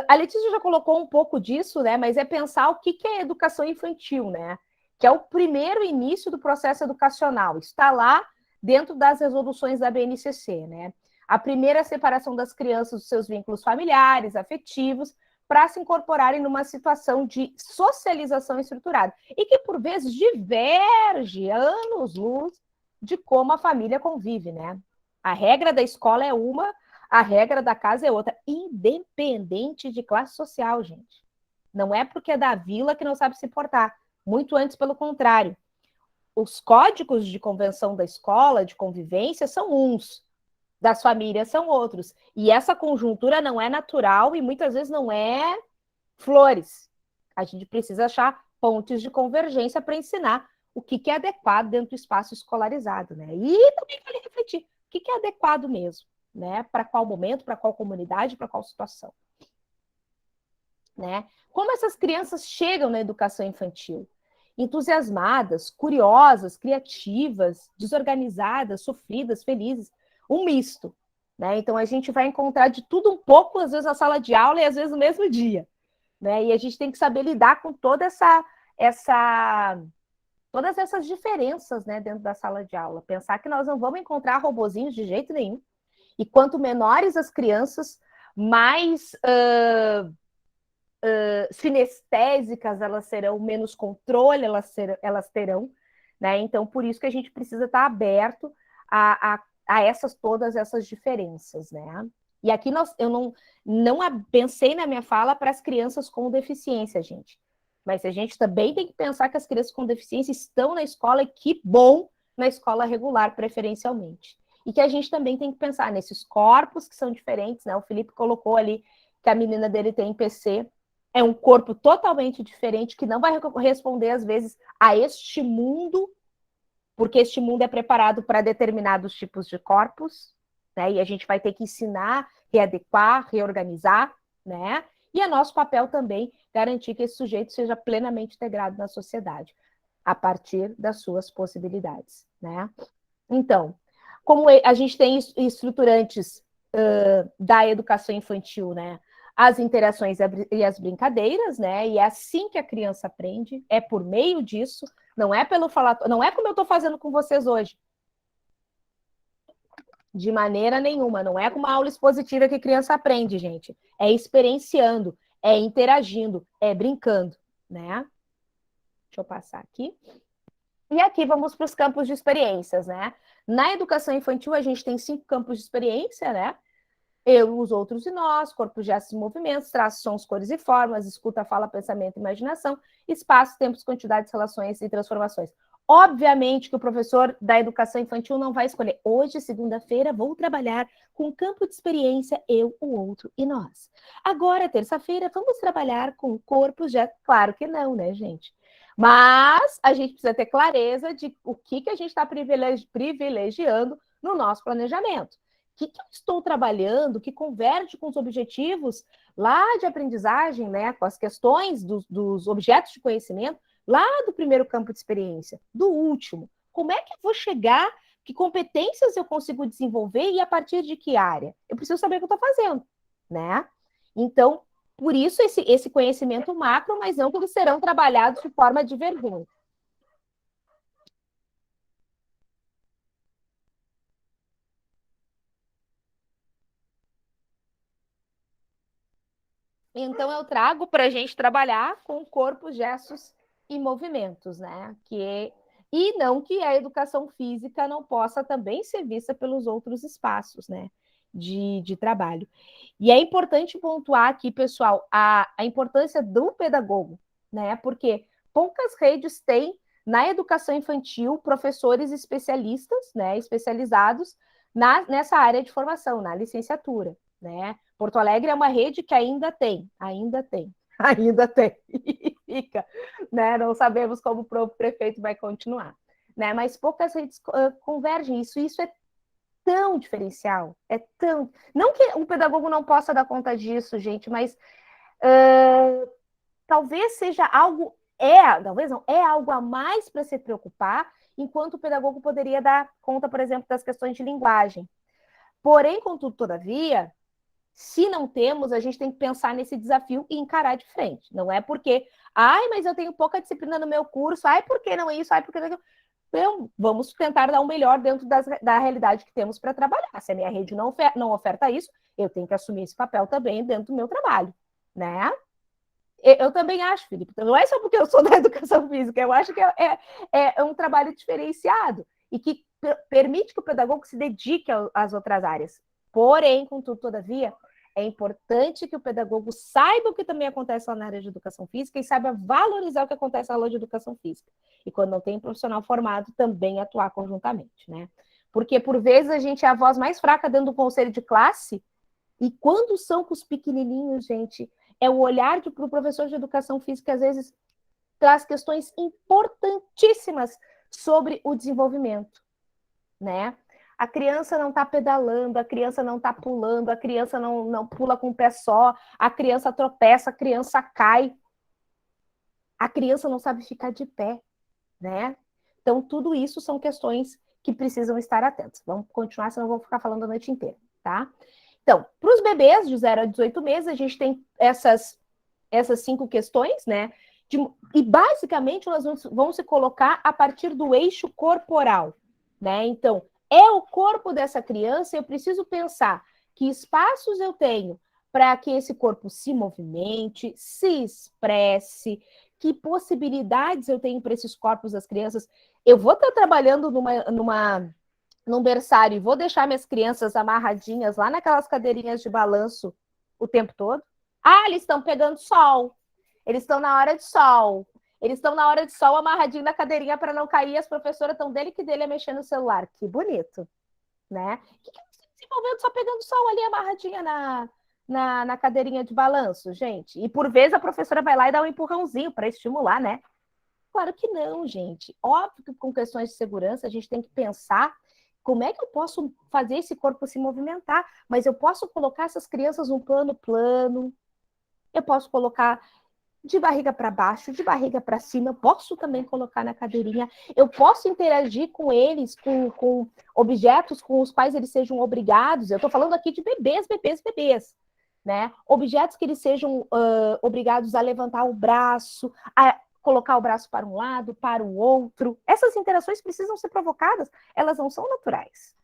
a Letícia já colocou um pouco disso, né? Mas é pensar o que é educação infantil, né? Que é o primeiro início do processo educacional. Está lá dentro das resoluções da BNCC, né? A primeira separação das crianças dos seus vínculos familiares, afetivos, para se incorporarem numa situação de socialização estruturada. E que, por vezes, diverge anos-luz de como a família convive, né? A regra da escola é uma, a regra da casa é outra, independente de classe social, gente. Não é porque é da vila que não sabe se portar. Muito antes, pelo contrário. Os códigos de convenção da escola, de convivência, são uns. das famílias são outros. E essa conjuntura não é natural e muitas vezes não é flores. A gente precisa achar pontes de convergência para ensinar o que é adequado dentro do espaço escolarizado, né? E também vale refletir o que é adequado mesmo, né? Para qual momento, para qual comunidade, para qual situação. Né? Como essas crianças chegam na educação infantil? Entusiasmadas, curiosas, criativas, desorganizadas, sofridas, felizes, um misto. Né? Então, a gente vai encontrar de tudo um pouco, às vezes, na sala de aula e às vezes no mesmo dia. Né? E a gente tem que saber lidar com todas essas diferenças, né, dentro da sala de aula. Pensar que nós não vamos encontrar robozinhos de jeito nenhum. E quanto menores as crianças, mais sinestésicas elas serão, menos controle elas terão. Né? Então, por isso que a gente precisa estar aberto a todas essas diferenças. Né? E aqui eu não pensei na minha fala para as crianças com deficiência, gente. Mas a gente também tem que pensar que as crianças com deficiência estão na escola, e que bom, na escola regular, preferencialmente. E que a gente também tem que pensar nesses corpos que são diferentes, né? O Felipe colocou ali que a menina dele tem PC, é um corpo totalmente diferente, que não vai responder, às vezes, a este mundo, porque este mundo é preparado para determinados tipos de corpos, né? E a gente vai ter que ensinar, readequar, reorganizar, né? E é nosso papel também garantir que esse sujeito seja plenamente integrado na sociedade, a partir das suas possibilidades, né? Então, como a gente tem estruturantes da educação infantil, né? As interações e as brincadeiras, né? E é assim que a criança aprende, é por meio disso, não é pelo falatório, não é como eu estou fazendo com vocês hoje. De maneira nenhuma, não é com uma aula expositiva que a criança aprende, gente. É experienciando, é interagindo, é brincando, né? Deixa eu passar aqui. E aqui vamos para os campos de experiências, né? Na educação infantil, a gente tem 5 campos de experiência, né? Eu, os outros e nós, corpo, gestos e movimentos, traços, sons, cores e formas, escuta, fala, pensamento, imaginação, espaço, tempos, quantidades, relações e transformações. Obviamente que o professor da educação infantil não vai escolher. Hoje, segunda-feira, vou trabalhar com campo de experiência, eu, o outro e nós. Agora, terça-feira, vamos trabalhar com corpo, gestos. Claro que não, né, gente? Mas a gente precisa ter clareza de o que a gente está privilegiando no nosso planejamento. O que eu estou trabalhando que converge com os objetivos lá de aprendizagem, né, com as questões dos objetos de conhecimento, lá do primeiro campo de experiência, do último. Como é que eu vou chegar? Que competências eu consigo desenvolver e a partir de que área? Eu preciso saber o que eu estou fazendo, né? Então, por isso esse conhecimento macro, mas não que eles serão trabalhados de forma divergente. Então, eu trago para a gente trabalhar com corpos, gestos e movimentos, né? E não que a educação física não possa também ser vista pelos outros espaços, né? De trabalho. E é importante pontuar aqui, pessoal, a importância do pedagogo, né? Porque poucas redes têm, na educação infantil, professores especialistas, né? Especializados nessa área de formação, na licenciatura, né? Porto Alegre é uma rede que ainda tem. E fica, né? Não sabemos como o prefeito vai continuar, né? Mas poucas redes convergem. Isso é tão diferencial, não que o pedagogo não possa dar conta disso, gente, mas talvez seja algo, talvez não, é algo a mais para se preocupar, enquanto o pedagogo poderia dar conta, por exemplo, das questões de linguagem. Porém, contudo, todavia, se não temos, a gente tem que pensar nesse desafio e encarar de frente. Não é porque, mas eu tenho pouca disciplina no meu curso, por que não isso, por que não... Então, vamos tentar dar o melhor dentro da realidade que temos para trabalhar. Se a minha rede não oferta isso, eu tenho que assumir esse papel também dentro do meu trabalho, né? Eu também acho, Felipe, não é só porque eu sou da educação física, eu acho que é um trabalho diferenciado e que permite que o pedagogo se dedique às outras áreas. Porém, contudo, todavia, é importante que o pedagogo saiba o que também acontece lá na área de educação física e saiba valorizar o que acontece na aula de educação física. E quando não tem profissional formado, também atuar conjuntamente, né? Porque, por vezes, a gente é a voz mais fraca dentro do conselho de classe, e quando são com os pequenininhos, gente, é o olhar para o professor de educação física, às vezes, traz questões importantíssimas sobre o desenvolvimento, né? A criança não está pedalando, a criança não está pulando, a criança não pula com o pé só, a criança tropeça, a criança cai, a criança não sabe ficar de pé, né? Então, tudo isso são questões que precisam estar atentas. Vamos continuar, senão eu vou ficar falando a noite inteira, tá? Então, para os bebês de 0 a 18 meses, a gente tem essas 5 questões, né? E, basicamente, elas vão se colocar a partir do eixo corporal, né? Então, é o corpo dessa criança, eu preciso pensar que espaços eu tenho para que esse corpo se movimente, se expresse, que possibilidades eu tenho para esses corpos das crianças. Eu vou estar trabalhando num berçário e vou deixar minhas crianças amarradinhas lá naquelas cadeirinhas de balanço o tempo todo? Ah, eles estão pegando sol. Eles estão na hora de sol. Eles estão na hora de sol amarradinho na cadeirinha para não cair. As professoras estão dele mexendo no celular. Que bonito, né? O que você está desenvolvendo só pegando sol ali amarradinha na cadeirinha de balanço, gente? E por vezes a professora vai lá e dá um empurrãozinho para estimular, né? Claro que não, gente. Óbvio que com questões de segurança a gente tem que pensar como é que eu posso fazer esse corpo se movimentar, mas eu posso colocar essas crianças num plano, eu posso colocar de barriga para baixo, de barriga para cima, eu posso também colocar na cadeirinha, eu posso interagir com eles, com objetos com os quais eles sejam obrigados, eu estou falando aqui de bebês, né? Objetos que eles sejam obrigados a levantar o braço, a colocar o braço para um lado, para o outro. Essas interações precisam ser provocadas, elas não são naturais.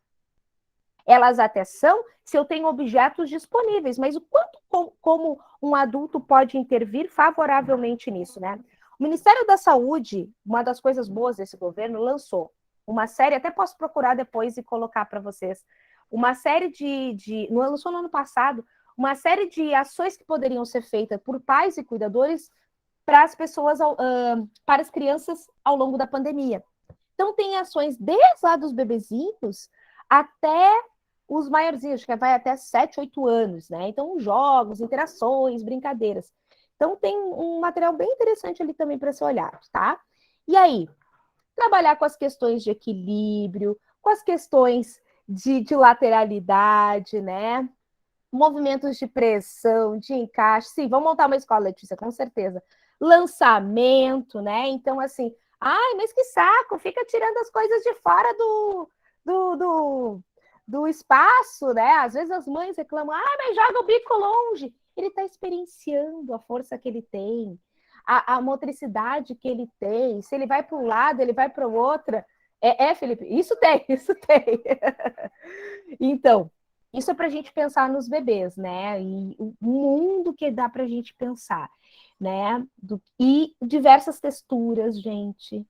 Elas até são se eu tenho objetos disponíveis, mas o quanto como um adulto pode intervir favoravelmente nisso, né? O Ministério da Saúde, uma das coisas boas desse governo, lançou uma série, até posso procurar depois e colocar para vocês, uma série lançou no ano passado, uma série de ações que poderiam ser feitas por pais e cuidadores para as pessoas, para as crianças ao longo da pandemia. Então, tem ações desde lá dos bebezinhos até os maiorzinhos, acho que vai até 7, 8 anos, né? Então, jogos, interações, brincadeiras. Então, tem um material bem interessante ali também para ser olhado, tá? E aí, trabalhar com as questões de equilíbrio, com as questões de lateralidade, né? Movimentos de pressão, de encaixe. Sim, vamos montar uma escola, Letícia, com certeza. Lançamento, né? Então, assim, ai, mas que saco, fica tirando as coisas de fora do espaço, né? Às vezes as mães reclamam, mas joga o bico longe. Ele está experienciando a força que ele tem, a motricidade que ele tem. Se ele vai para um lado, ele vai para o outro. Felipe, isso tem. Então, isso é para a gente pensar nos bebês, né? E o mundo que dá para a gente pensar, né? E diversas texturas, gente.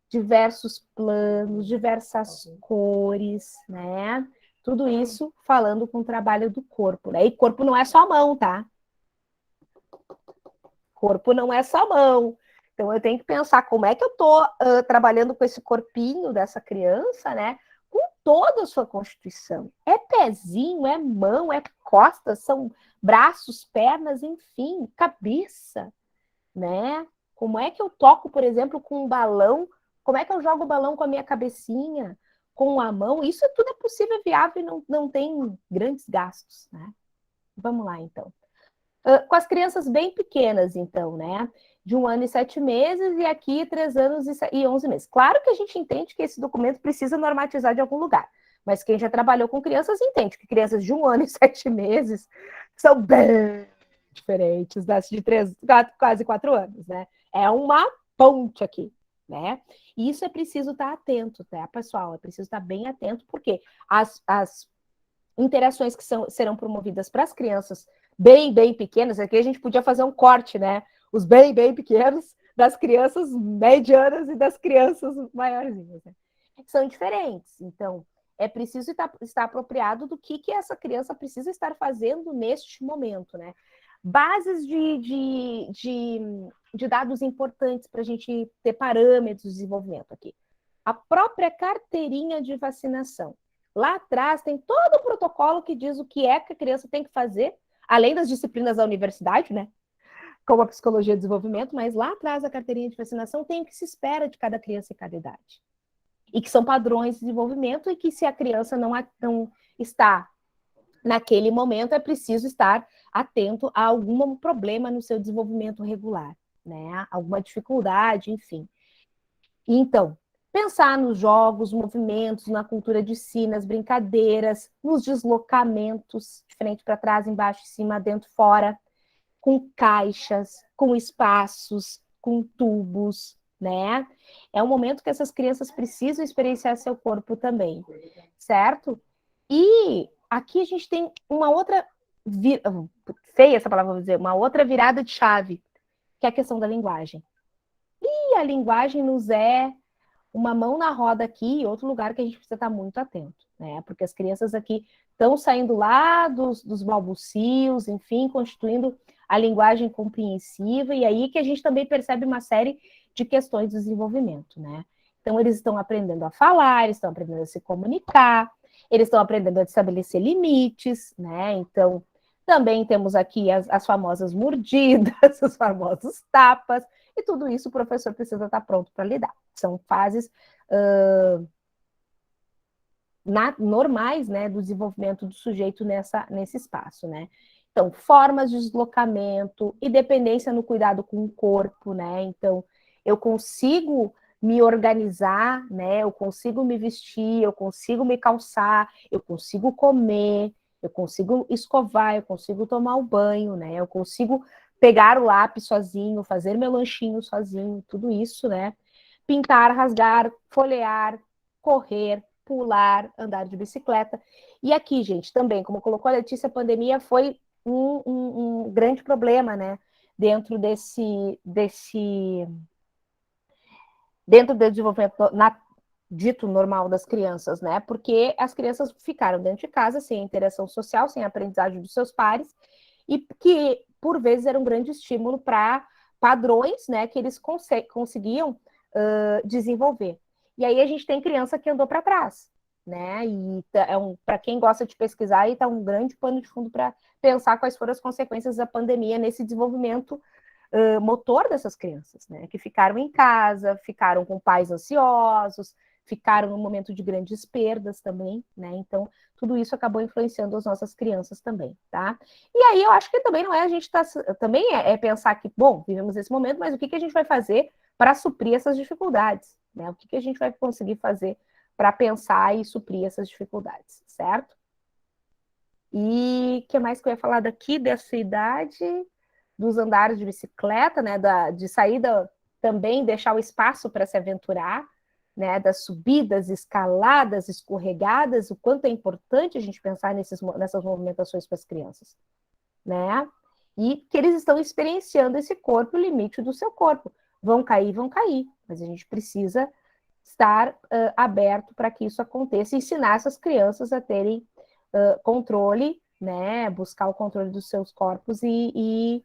Diversos planos, diversas cores, né? Tudo isso falando com o trabalho do corpo, né? E corpo não é só mão, tá? Corpo não é só mão. Então, eu tenho que pensar como é que eu tô trabalhando com esse corpinho dessa criança, né? Com toda a sua constituição. É pezinho, é mão, é costas, são braços, pernas, enfim, cabeça, né? Como é que eu toco, por exemplo, com um balão? Como é que eu jogo o balão com a minha cabecinha, com a mão? Isso tudo é possível, é viável e não tem grandes gastos, né? Vamos lá, então. Com as crianças bem pequenas, então, né? De 1 ano e 7 meses e aqui 3 anos e 11 meses. Claro que a gente entende que esse documento precisa normatizar de algum lugar, mas quem já trabalhou com crianças entende que crianças de 1 ano e 7 meses são bem diferentes das de quase 4 anos, né? É uma ponte aqui, né? E isso é preciso estar atento, tá, pessoal? É preciso estar bem atento, porque as interações que serão promovidas para as crianças bem pequenas, aqui a gente podia fazer um corte, né? Os bem pequenos, das crianças medianas e das crianças maiorzinhas, né? São diferentes. Então, é preciso estar apropriado do que essa criança precisa estar fazendo neste momento, né? Bases de dados importantes para a gente ter parâmetros de desenvolvimento aqui. a própria carteirinha de vacinação. Lá atrás tem todo o protocolo que diz o que é que a criança tem que fazer, além das disciplinas da universidade, né? Como a psicologia de desenvolvimento, mas lá atrás a carteirinha de vacinação tem o que se espera de cada criança e cada idade. E que são padrões de desenvolvimento e que se a criança não está naquele momento, é preciso estar atento a algum problema no seu desenvolvimento regular, né? Alguma dificuldade, enfim. Então, pensar nos jogos, movimentos, na cultura de si, nas brincadeiras, nos deslocamentos, de frente para trás, embaixo, em cima, dentro, fora, com caixas, com espaços, com tubos, né? É um momento que essas crianças precisam experienciar seu corpo também, certo? E aqui a gente tem uma outra, feia essa palavra, vou dizer, uma outra virada de chave, que é a questão da linguagem. E a linguagem nos é uma mão na roda aqui e outro lugar que a gente precisa estar muito atento, né? Porque as crianças aqui estão saindo lá dos balbucios, enfim, constituindo a linguagem compreensiva, e aí que a gente também percebe uma série de questões de desenvolvimento, né? Então, eles estão aprendendo a falar, eles estão aprendendo a se comunicar, eles estão aprendendo a estabelecer limites, né? Então, também temos aqui as famosas mordidas, os famosos tapas, e tudo isso o professor precisa estar pronto para lidar. São fases normais, né, do desenvolvimento do sujeito nesse espaço, né? Então, formas de deslocamento e dependência no cuidado com o corpo, né? Então, eu consigo me organizar, né? Eu consigo me vestir, eu consigo me calçar, eu consigo comer, eu consigo escovar, eu consigo tomar o banho, né? Eu consigo pegar o lápis sozinho, fazer meu lanchinho sozinho, tudo isso, né? Pintar, rasgar, folhear, correr, pular, andar de bicicleta. E aqui, gente, também, como colocou a Letícia, a pandemia foi um grande problema, né? Dentro do desenvolvimento dito normal das crianças, né? Porque as crianças ficaram dentro de casa sem interação social, sem aprendizagem dos seus pares, e que, por vezes, era um grande estímulo para padrões, né, que eles conseguiam desenvolver. E aí a gente tem criança que andou para trás, né? E para quem gosta de pesquisar, aí está um grande pano de fundo para pensar quais foram as consequências da pandemia nesse desenvolvimento motor dessas crianças, né? Que ficaram em casa, ficaram com pais ansiosos, ficaram num momento de grandes perdas também, né? Então, tudo isso acabou influenciando as nossas crianças também, tá? E aí eu acho que também não é a gente também é pensar que, bom, vivemos esse momento, mas o que a gente vai fazer para suprir essas dificuldades, né? O que a gente vai conseguir fazer para pensar e suprir essas dificuldades, certo? E o que mais que eu ia falar daqui dessa idade, dos andares de bicicleta, né? De saída também, deixar o espaço para se aventurar, né, das subidas, escaladas, escorregadas, o quanto é importante a gente pensar nessas movimentações para as crianças, né? E que eles estão experienciando esse corpo, o limite do seu corpo. Vão cair, mas a gente precisa estar aberto para que isso aconteça e ensinar essas crianças a terem controle, né, buscar o controle dos seus corpos e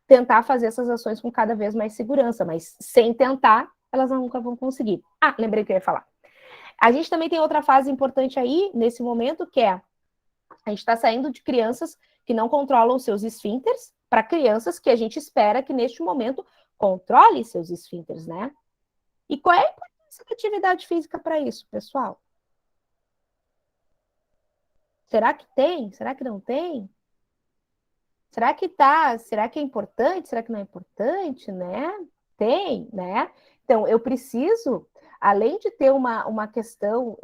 tentar fazer essas ações com cada vez mais segurança, mas sem tentar, elas nunca vão conseguir. Ah, lembrei que eu ia falar. A gente também tem outra fase importante aí, nesse momento, que é a gente está saindo de crianças que não controlam seus esfínteres para crianças que a gente espera que, neste momento, controle seus esfínteres, né? E qual é a importância da atividade física para isso, pessoal? Será que tem? Será que não tem? Será que tá? Será que é importante? Será que não é importante, né? Tem, né? Então, eu preciso, além de ter uma questão,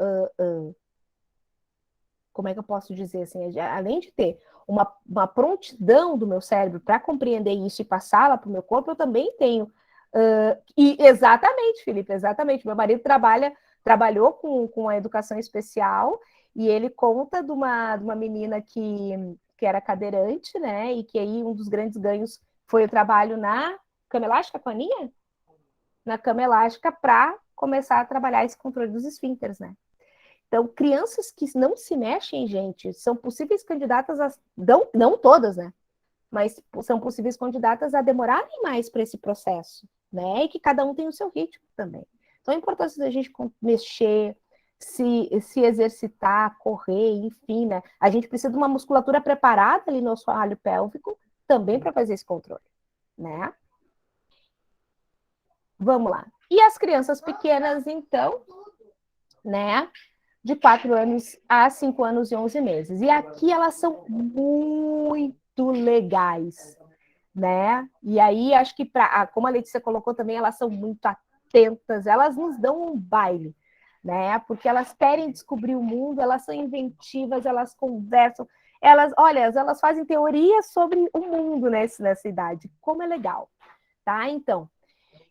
como é que eu posso dizer assim? Além de ter uma prontidão do meu cérebro para compreender isso e passá-la para o meu corpo, eu também tenho. E exatamente, Felipe, exatamente. Meu marido trabalhou com a educação especial e ele conta de uma menina que era cadeirante, né? E que aí um dos grandes ganhos foi o trabalho na cama elástica com a Aninha? Na cama elástica para começar a trabalhar esse controle dos esfínteres, né? Então, crianças que não se mexem, gente, são possíveis candidatas não todas, né? Mas são possíveis candidatas a demorarem mais para esse processo, né? E que cada um tem o seu ritmo também. Então, a importância da gente mexer, se exercitar, correr, enfim, né? A gente precisa de uma musculatura preparada ali no assoalho pélvico também para fazer esse controle, né? Vamos lá. E as crianças pequenas, então, né? De 4 anos a 5 anos e 11 meses. E aqui elas são muito legais, né? E aí, acho que, como a Letícia colocou também, elas são muito atentas, elas nos dão um baile, né? Porque elas querem descobrir o mundo, elas são inventivas, elas conversam, elas fazem teorias sobre o mundo nessa idade. Como é legal, tá? Então, o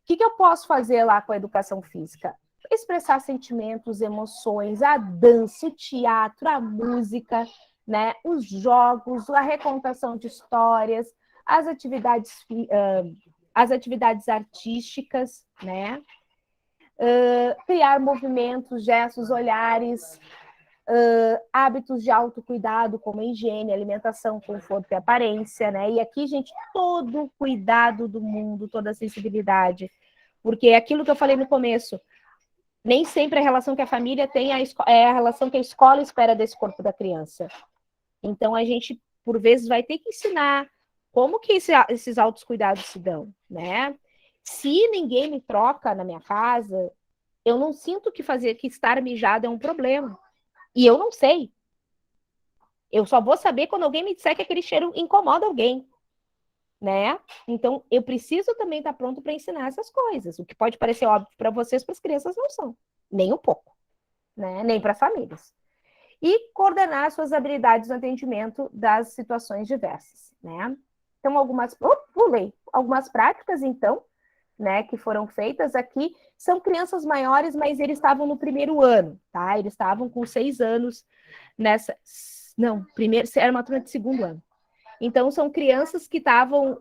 que eu posso fazer lá com a educação física? Expressar sentimentos, emoções, a dança, o teatro, a música, né? Os jogos, a recontação de histórias, as atividades artísticas, né? Criar movimentos, gestos, olhares, hábitos de autocuidado, como a higiene, alimentação, conforto e aparência, né? E aqui, gente, todo o cuidado do mundo, toda a sensibilidade, porque é aquilo que eu falei no começo, nem sempre a relação que a família tem é a relação que a escola espera desse corpo da criança. Então, a gente, por vezes, vai ter que ensinar como que esses altos cuidados se dão, né? Se ninguém me troca na minha casa, eu não sinto que estar mijado é um problema. E eu não sei. Eu só vou saber quando alguém me disser que aquele cheiro incomoda alguém, né? Então, eu preciso também estar pronto para ensinar essas coisas. O que pode parecer óbvio para vocês, para as crianças não são. Nem um pouco, né? Nem para as famílias. E coordenar suas habilidades no atendimento das situações diversas, né? Então, algumas práticas, então, né, que foram feitas aqui, são crianças maiores, mas eles estavam no primeiro ano, tá? Eles estavam com 6 anos nessa... Não, era uma turma de segundo ano. Então, são crianças que estavam...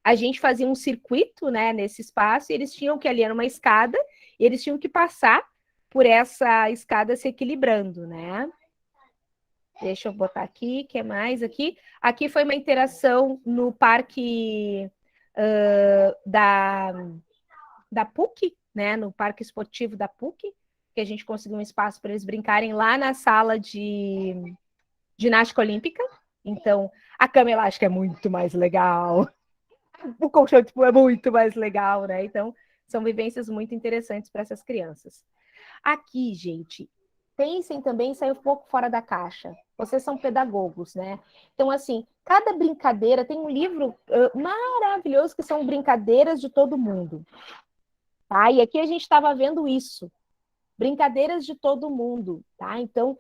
A gente fazia um circuito, né, nesse espaço, e eles tinham que ali era uma escada, e eles tinham que passar por essa escada se equilibrando, né? Deixa eu botar aqui, o que mais aqui? Aqui foi uma interação no parque da PUC, né? No parque esportivo da PUC, que a gente conseguiu um espaço para eles brincarem lá na sala de ginástica olímpica. Então, a cama elástica é muito mais legal. O colchão tipo, é muito mais legal, né? Então, são vivências muito interessantes para essas crianças. Aqui, gente, pensem também em sair um pouco fora da caixa. Vocês são pedagogos, né? Então, assim, cada brincadeira... Tem um livro maravilhoso que são Brincadeiras de Todo Mundo. Tá? E aqui a gente estava vendo isso. Brincadeiras de todo mundo, tá? Então, o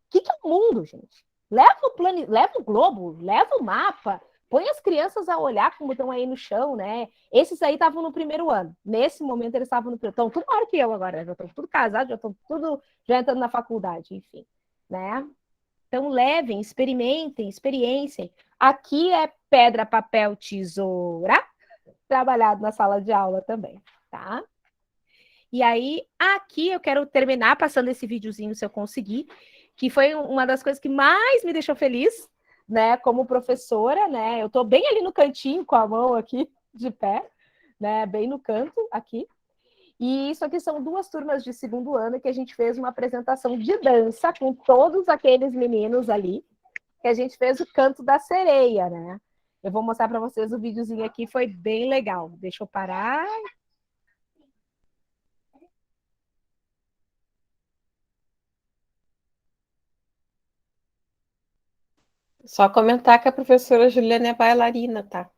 que é o mundo, gente? Leva o globo, leva o mapa, põe as crianças a olhar como estão aí no chão, né? Esses aí estavam no primeiro ano. Nesse momento, eles estavam no primeiro. Estão tudo maior que eu agora, já estão tudo casados, já entrando na faculdade, enfim, né? Então, levem, experimentem, experienciem. Aqui é pedra, papel, tesoura, trabalhado na sala de aula também, tá? E aí, aqui eu quero terminar passando esse videozinho, se eu conseguir, que foi uma das coisas que mais me deixou feliz, né, como professora, né, eu tô bem ali no cantinho com a mão aqui, de pé, né, bem no canto aqui, e isso aqui são 2 turmas de segundo ano que a gente fez uma apresentação de dança com todos aqueles meninos ali, que a gente fez o canto da sereia, né, eu vou mostrar para vocês o videozinho aqui, foi bem legal, deixa eu parar... Só comentar que a professora Juliana é bailarina, tá?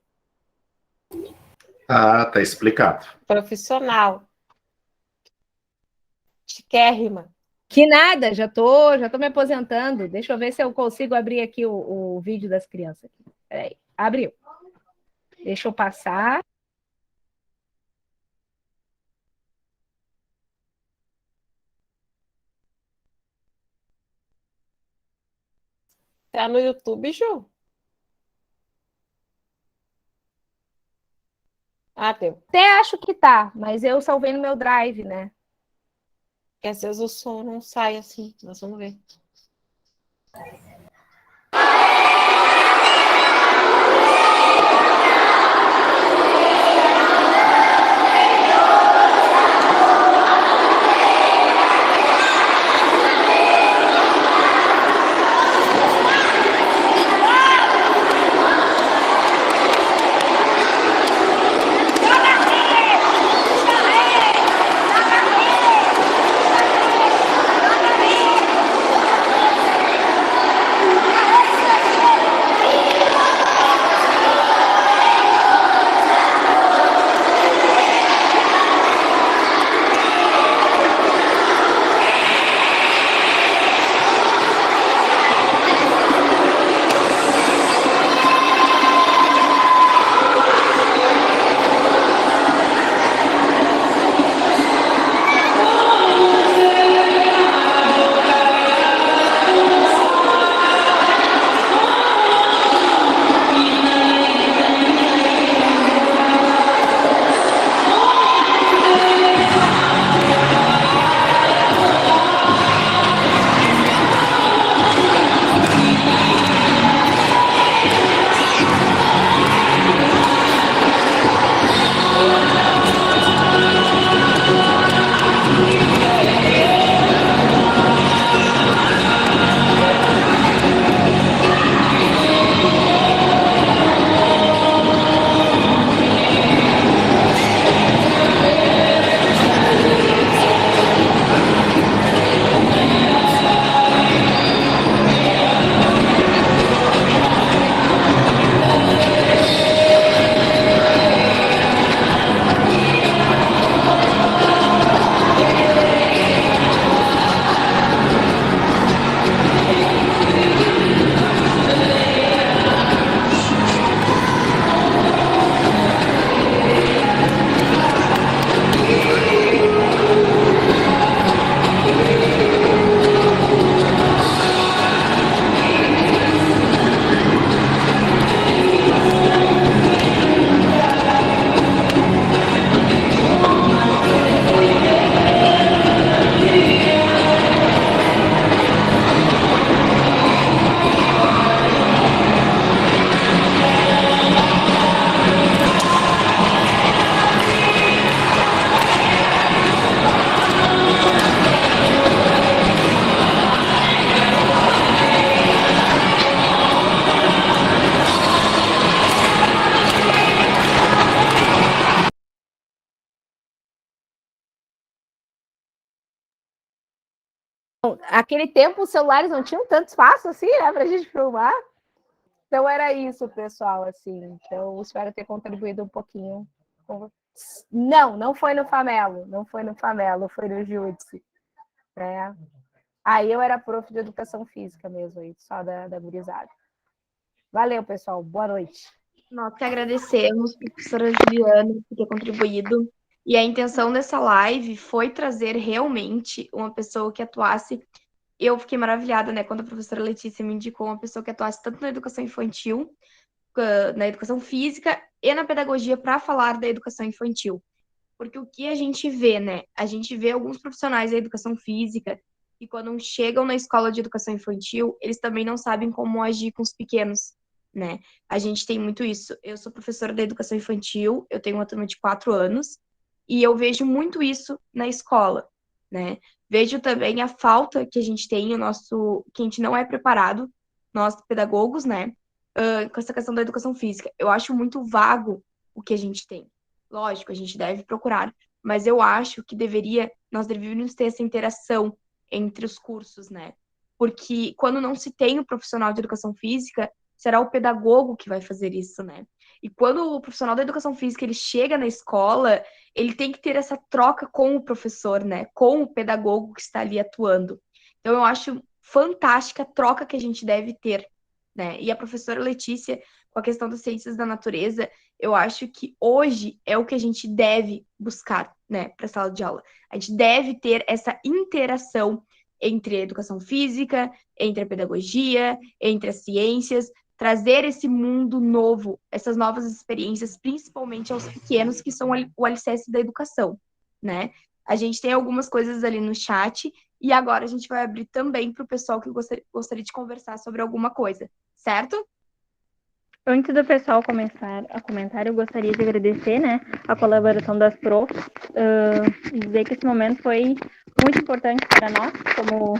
Ah, tá explicado. Profissional. Chiquérrima. Que nada, já tô me aposentando. Deixa eu ver se eu consigo abrir aqui o vídeo das crianças. Peraí, abriu. Deixa eu passar. Tá no YouTube, Ju? Ah, deu. Até acho que tá, mas eu salvei no meu drive, né? Porque às vezes o som não sai assim. Nós vamos ver. Aquele tempo os celulares não tinham tanto espaço assim, né, para a gente filmar. Então era isso, pessoal, assim. Então espero ter contribuído um pouquinho. Não foi no Famelo, foi no Júdice. Né? Aí eu era prof de educação física mesmo, aí, só da gurizada. Valeu, pessoal. Boa noite. Nós que agradecemos, professora Juliana, por ter contribuído. E a intenção dessa live foi trazer realmente uma pessoa que atuasse. Eu fiquei maravilhada, né, quando a professora Letícia me indicou uma pessoa que atuasse tanto na educação infantil, na educação física e na pedagogia para falar da educação infantil. Porque o que a gente vê, né? A gente vê alguns profissionais da educação física que quando chegam na escola de educação infantil, eles também não sabem como agir com os pequenos, né? A gente tem muito isso. Eu sou professora da educação infantil, eu tenho uma turma de 4 anos, e eu vejo muito isso na escola, né? Vejo também a falta que a gente tem, que a gente não é preparado, nós pedagogos, né? Com essa questão da educação física. Eu acho muito vago o que a gente tem. Lógico, a gente deve procurar, mas eu acho que nós deveríamos ter essa interação entre os cursos, né? Porque quando não se tem o profissional de educação física, será o pedagogo que vai fazer isso, né? E quando o profissional da educação física ele chega na escola, ele tem que ter essa troca com o professor, né? Com o pedagogo que está ali atuando. Então eu acho fantástica a troca que a gente deve ter, né? E a professora Letícia, com a questão das ciências da natureza, eu acho que hoje é o que a gente deve buscar, né, para a sala de aula. A gente deve ter essa interação entre a educação física, entre a pedagogia, entre as ciências, trazer esse mundo novo, essas novas experiências, principalmente aos pequenos, que são o alicerce da educação, né? A gente tem algumas coisas ali no chat e agora a gente vai abrir também para o pessoal que gostaria de conversar sobre alguma coisa, certo? Antes do pessoal começar a comentar, eu gostaria de agradecer, né, a colaboração das profs, dizer que esse momento foi muito importante para nós, como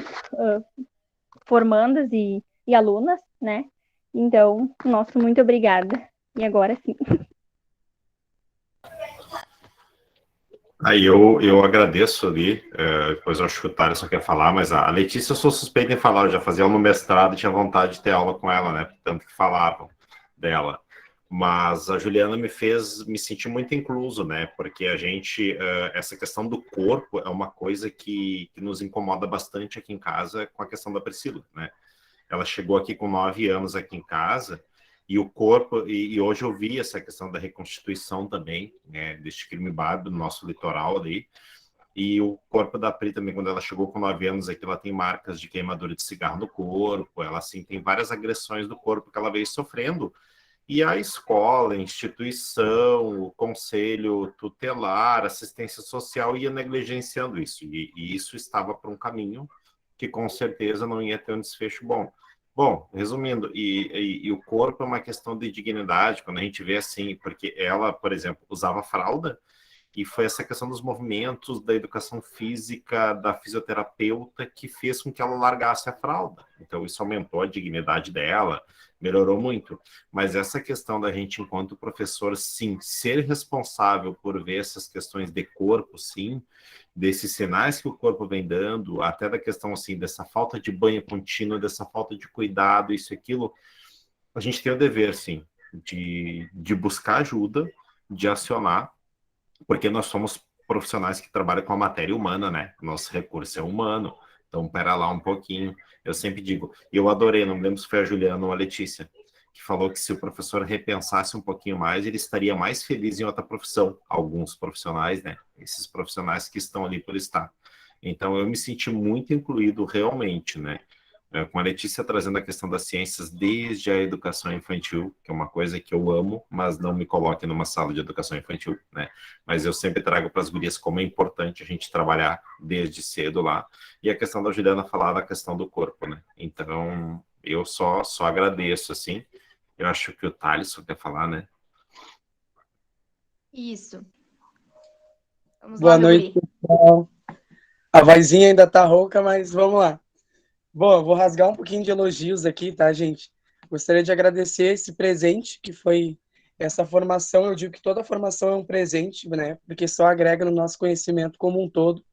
formandas e alunas, né? Então, nosso muito obrigada. E agora sim. Aí eu agradeço ali, depois eu acho que o Thales só quer falar, mas a Letícia eu sou suspeita em falar, eu já fazia aula no mestrado e tinha vontade de ter aula com ela, né? Tanto que falavam dela. Mas a Juliana me fez me sentir muito incluso, né? Porque a gente, essa questão do corpo é uma coisa que nos incomoda bastante aqui em casa com a questão da Priscila, né? Ela chegou aqui com 9 anos aqui em casa e o corpo, e hoje eu vi essa questão da reconstituição também, né, deste crime bárbaro no nosso litoral ali, e o corpo da Pri também, quando ela chegou com 9 anos aqui, ela tem marcas de queimadura de cigarro no corpo, ela assim tem várias agressões do corpo que ela veio sofrendo, e a escola, a instituição, o conselho tutelar, assistência social ia negligenciando isso, e isso estava para um caminho que com certeza não ia ter um desfecho bom. Bom, resumindo, e o corpo é uma questão de dignidade, quando a gente vê assim, porque ela, por exemplo, usava fralda, e foi essa questão dos movimentos, da educação física, da fisioterapeuta, que fez com que ela largasse a fralda. Então, isso aumentou a dignidade dela, melhorou muito. Mas essa questão da gente, enquanto professor, sim, ser responsável por ver essas questões de corpo, sim, desses sinais que o corpo vem dando, até da questão, assim, dessa falta de banho contínuo, dessa falta de cuidado, isso e aquilo, a gente tem o dever, sim, de buscar ajuda, de acionar, porque nós somos profissionais que trabalham com a matéria humana, né? Nosso recurso é humano. Então, pera lá um pouquinho. Eu sempre digo, eu adorei, não me lembro se foi a Juliana ou a Letícia, que falou que se o professor repensasse um pouquinho mais, ele estaria mais feliz em outra profissão. Alguns profissionais, né? Esses profissionais que estão ali por estar. Então, eu me senti muito incluído realmente, né? Com a Letícia trazendo a questão das ciências desde a educação infantil, que é uma coisa que eu amo, mas não me coloque numa sala de educação infantil, né? Mas eu sempre trago para as gurias como é importante a gente trabalhar desde cedo lá. E a questão da Juliana falar da questão do corpo, né? Então, eu só agradeço, assim. Eu acho que o Thaleson quer falar, né? Isso. Vamos Boa lá, meu noite, guri. pessoal. A vozinha ainda tá rouca, mas vamos lá. Bom, eu vou rasgar um pouquinho de elogios aqui, tá, gente? Gostaria de agradecer esse presente que foi essa formação. Eu digo que toda formação é um presente, né? Porque só agrega no nosso conhecimento como um todo.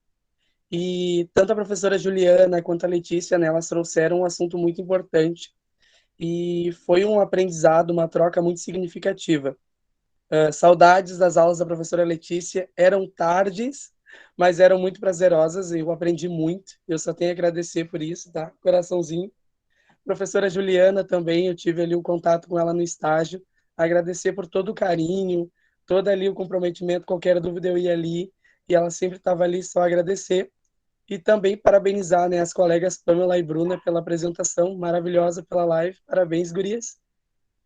E tanto a professora Juliana quanto a Letícia, né, elas trouxeram um assunto muito importante. E foi um aprendizado, uma troca muito significativa. Saudades das aulas da professora Letícia, eram tardes, mas eram muito prazerosas, e eu aprendi muito, eu só tenho a agradecer por isso, tá? Coraçãozinho. Professora Juliana também, eu tive ali o contato com ela no estágio, agradecer por todo o carinho, todo ali o comprometimento, qualquer dúvida eu ia ali, e ela sempre estava ali, só agradecer. E também parabenizar, né, as colegas Pamela e Bruna pela apresentação maravilhosa, pela live, parabéns, gurias.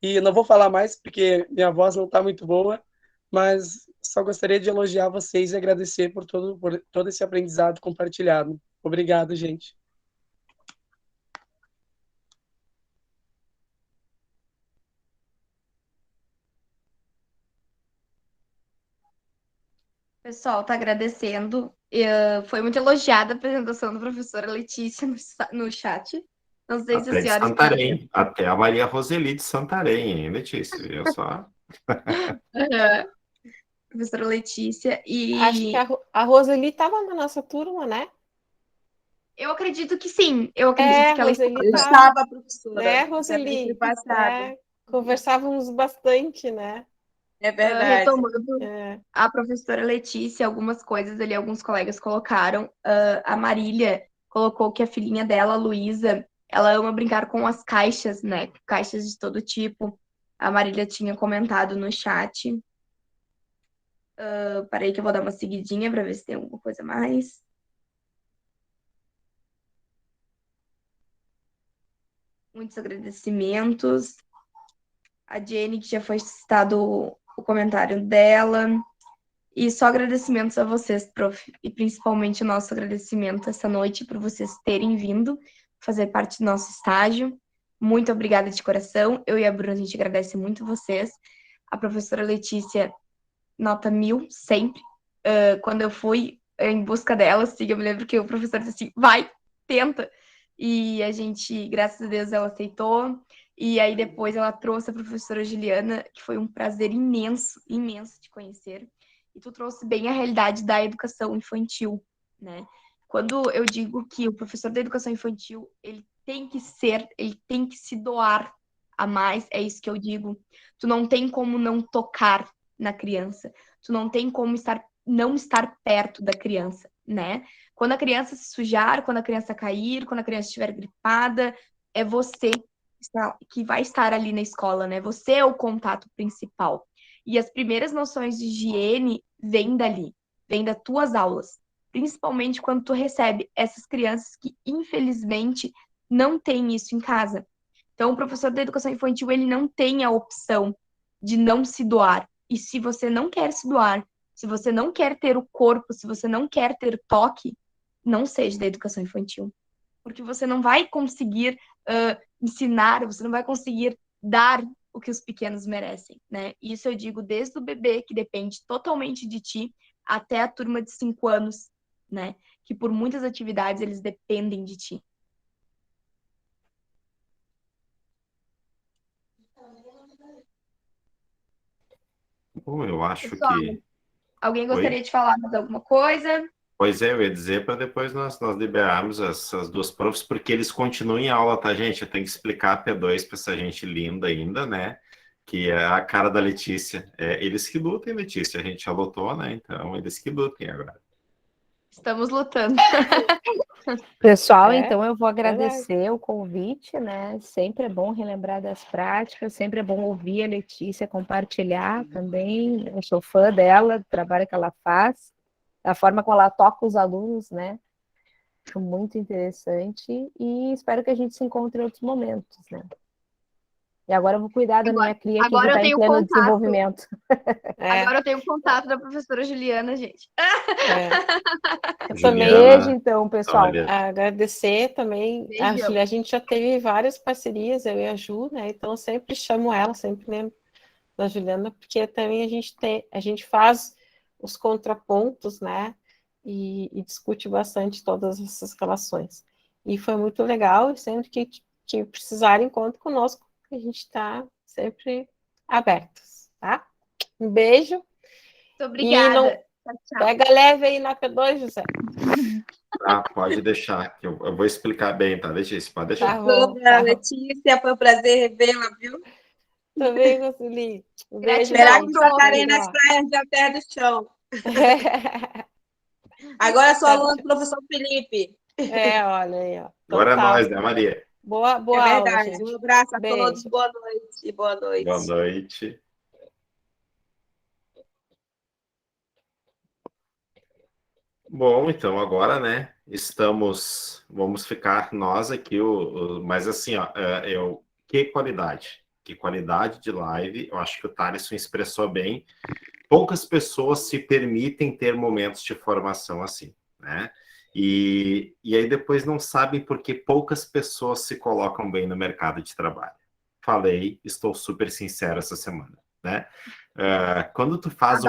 E eu não vou falar mais porque minha voz não está muito boa, mas só gostaria de elogiar vocês e agradecer por todo esse aprendizado compartilhado. Obrigado, gente. O pessoal tá agradecendo. Foi muito elogiada a apresentação da professora Letícia no chat. Não sei se a Até de senhora está... Santarém. Até a Maria Roseli de Santarém, hein, Letícia? Eu só... Professora Letícia. Acho que a Roseli estava na nossa turma, né? Eu acredito que sim. Eu acredito que ela Roseli estava. Eu estava, professora. Né, Também Roseli? fui passada. É, conversávamos bastante, né? É verdade. Retomando a professora Letícia, algumas coisas ali, alguns colegas colocaram. A Marília colocou que a filhinha dela, a Luísa, ela ama brincar com as caixas, né? Caixas de todo tipo. A Marília tinha comentado no chat. Parei que eu vou dar uma seguidinha para ver se tem alguma coisa mais. Muitos agradecimentos. A Jenny, que já foi citado o comentário dela. E só agradecimentos a vocês, prof. E principalmente o nosso agradecimento essa noite por vocês terem vindo fazer parte do nosso estágio. Muito obrigada de coração. Eu e a Bruna, a gente agradece muito vocês. A professora Letícia, nota 1000, sempre. Quando eu fui em busca dela, assim, eu me lembro que o professor disse assim, vai, tenta. E a gente, graças a Deus, ela aceitou. E aí depois ela trouxe a professora Juliana, que foi um prazer imenso, imenso de conhecer. E tu trouxe bem a realidade da educação infantil, né? Quando eu digo que o professor da educação infantil, ele tem que se doar a mais, é isso que eu digo. Tu não tem como não tocar na criança. Tu não tem como não estar perto da criança, né? Quando a criança se sujar, quando a criança cair, quando a criança estiver gripada, é você que vai estar ali na escola, né? Você é o contato principal. E as primeiras noções de higiene vêm dali, vêm das tuas aulas. Principalmente quando tu recebe essas crianças que, infelizmente, não têm isso em casa. Então, o professor da educação infantil, ele não tem a opção de não se doar. E se você não quer se doar, se você não quer ter o corpo, se você não quer ter toque, não seja da educação infantil. Porque você não vai conseguir ensinar, você não vai conseguir dar o que os pequenos merecem, né? Isso eu digo desde o bebê, que depende totalmente de ti, até a turma de 5 anos, né? Que por muitas atividades eles dependem de ti. Bom, eu acho Pessoal, que... alguém Oi? gostaria de falar mais alguma coisa? Pois é, eu ia dizer para depois nós liberarmos essas duas profs, porque eles continuam em aula, tá, gente? Eu tenho que explicar a P2 para essa gente linda ainda, né? Que é a cara da Letícia. Eles que lutem, Letícia. A gente já lutou, né? Então, eles que lutem agora. Estamos lutando. Pessoal, então eu vou agradecer o convite, né? Sempre é bom relembrar das práticas, sempre é bom ouvir a Letícia compartilhar também. Eu sou fã dela, do trabalho que ela faz, da forma como ela toca os alunos, né? Acho muito interessante e espero que a gente se encontre em outros momentos, né? E agora eu vou cuidar da minha cria aqui, que está em pleno desenvolvimento. Agora eu tenho o contato da professora Juliana, gente. Eu também, beijo, então, pessoal. Agradecer também. A gente já teve várias parcerias, eu e a Ju, né? Então eu sempre chamo ela, sempre lembro da Juliana, porque também a gente faz os contrapontos, né? E discute bastante todas essas relações. E foi muito legal, e sempre que precisarem, conta conosco, que a gente está sempre abertos, tá? Um beijo. Muito obrigada. Tchau. Pega leve aí na P2, José. Pode deixar, que eu vou explicar bem, tá, Letícia? Pode deixar. Tá bom, Letícia, foi um prazer revê-la, viu? Também, Roseli. Um beijo. Esperar que estarei nas praias de Alter do Chão. Agora sou aluna do professor Felipe. Olha aí, ó. Agora é nós, né, Maria? Boa é verdade. aula, gente. Um abraço a Beijo. todos. Boa noite. Boa noite. Boa noite. Bom, então agora, né, vamos ficar nós aqui, mas assim, ó, que qualidade de live, eu acho que o Thaleson expressou bem, poucas pessoas se permitem ter momentos de formação assim, né, e aí depois não sabem porque poucas pessoas se colocam bem no mercado de trabalho. Falei, estou super sincero essa semana, né? Quando tu faz o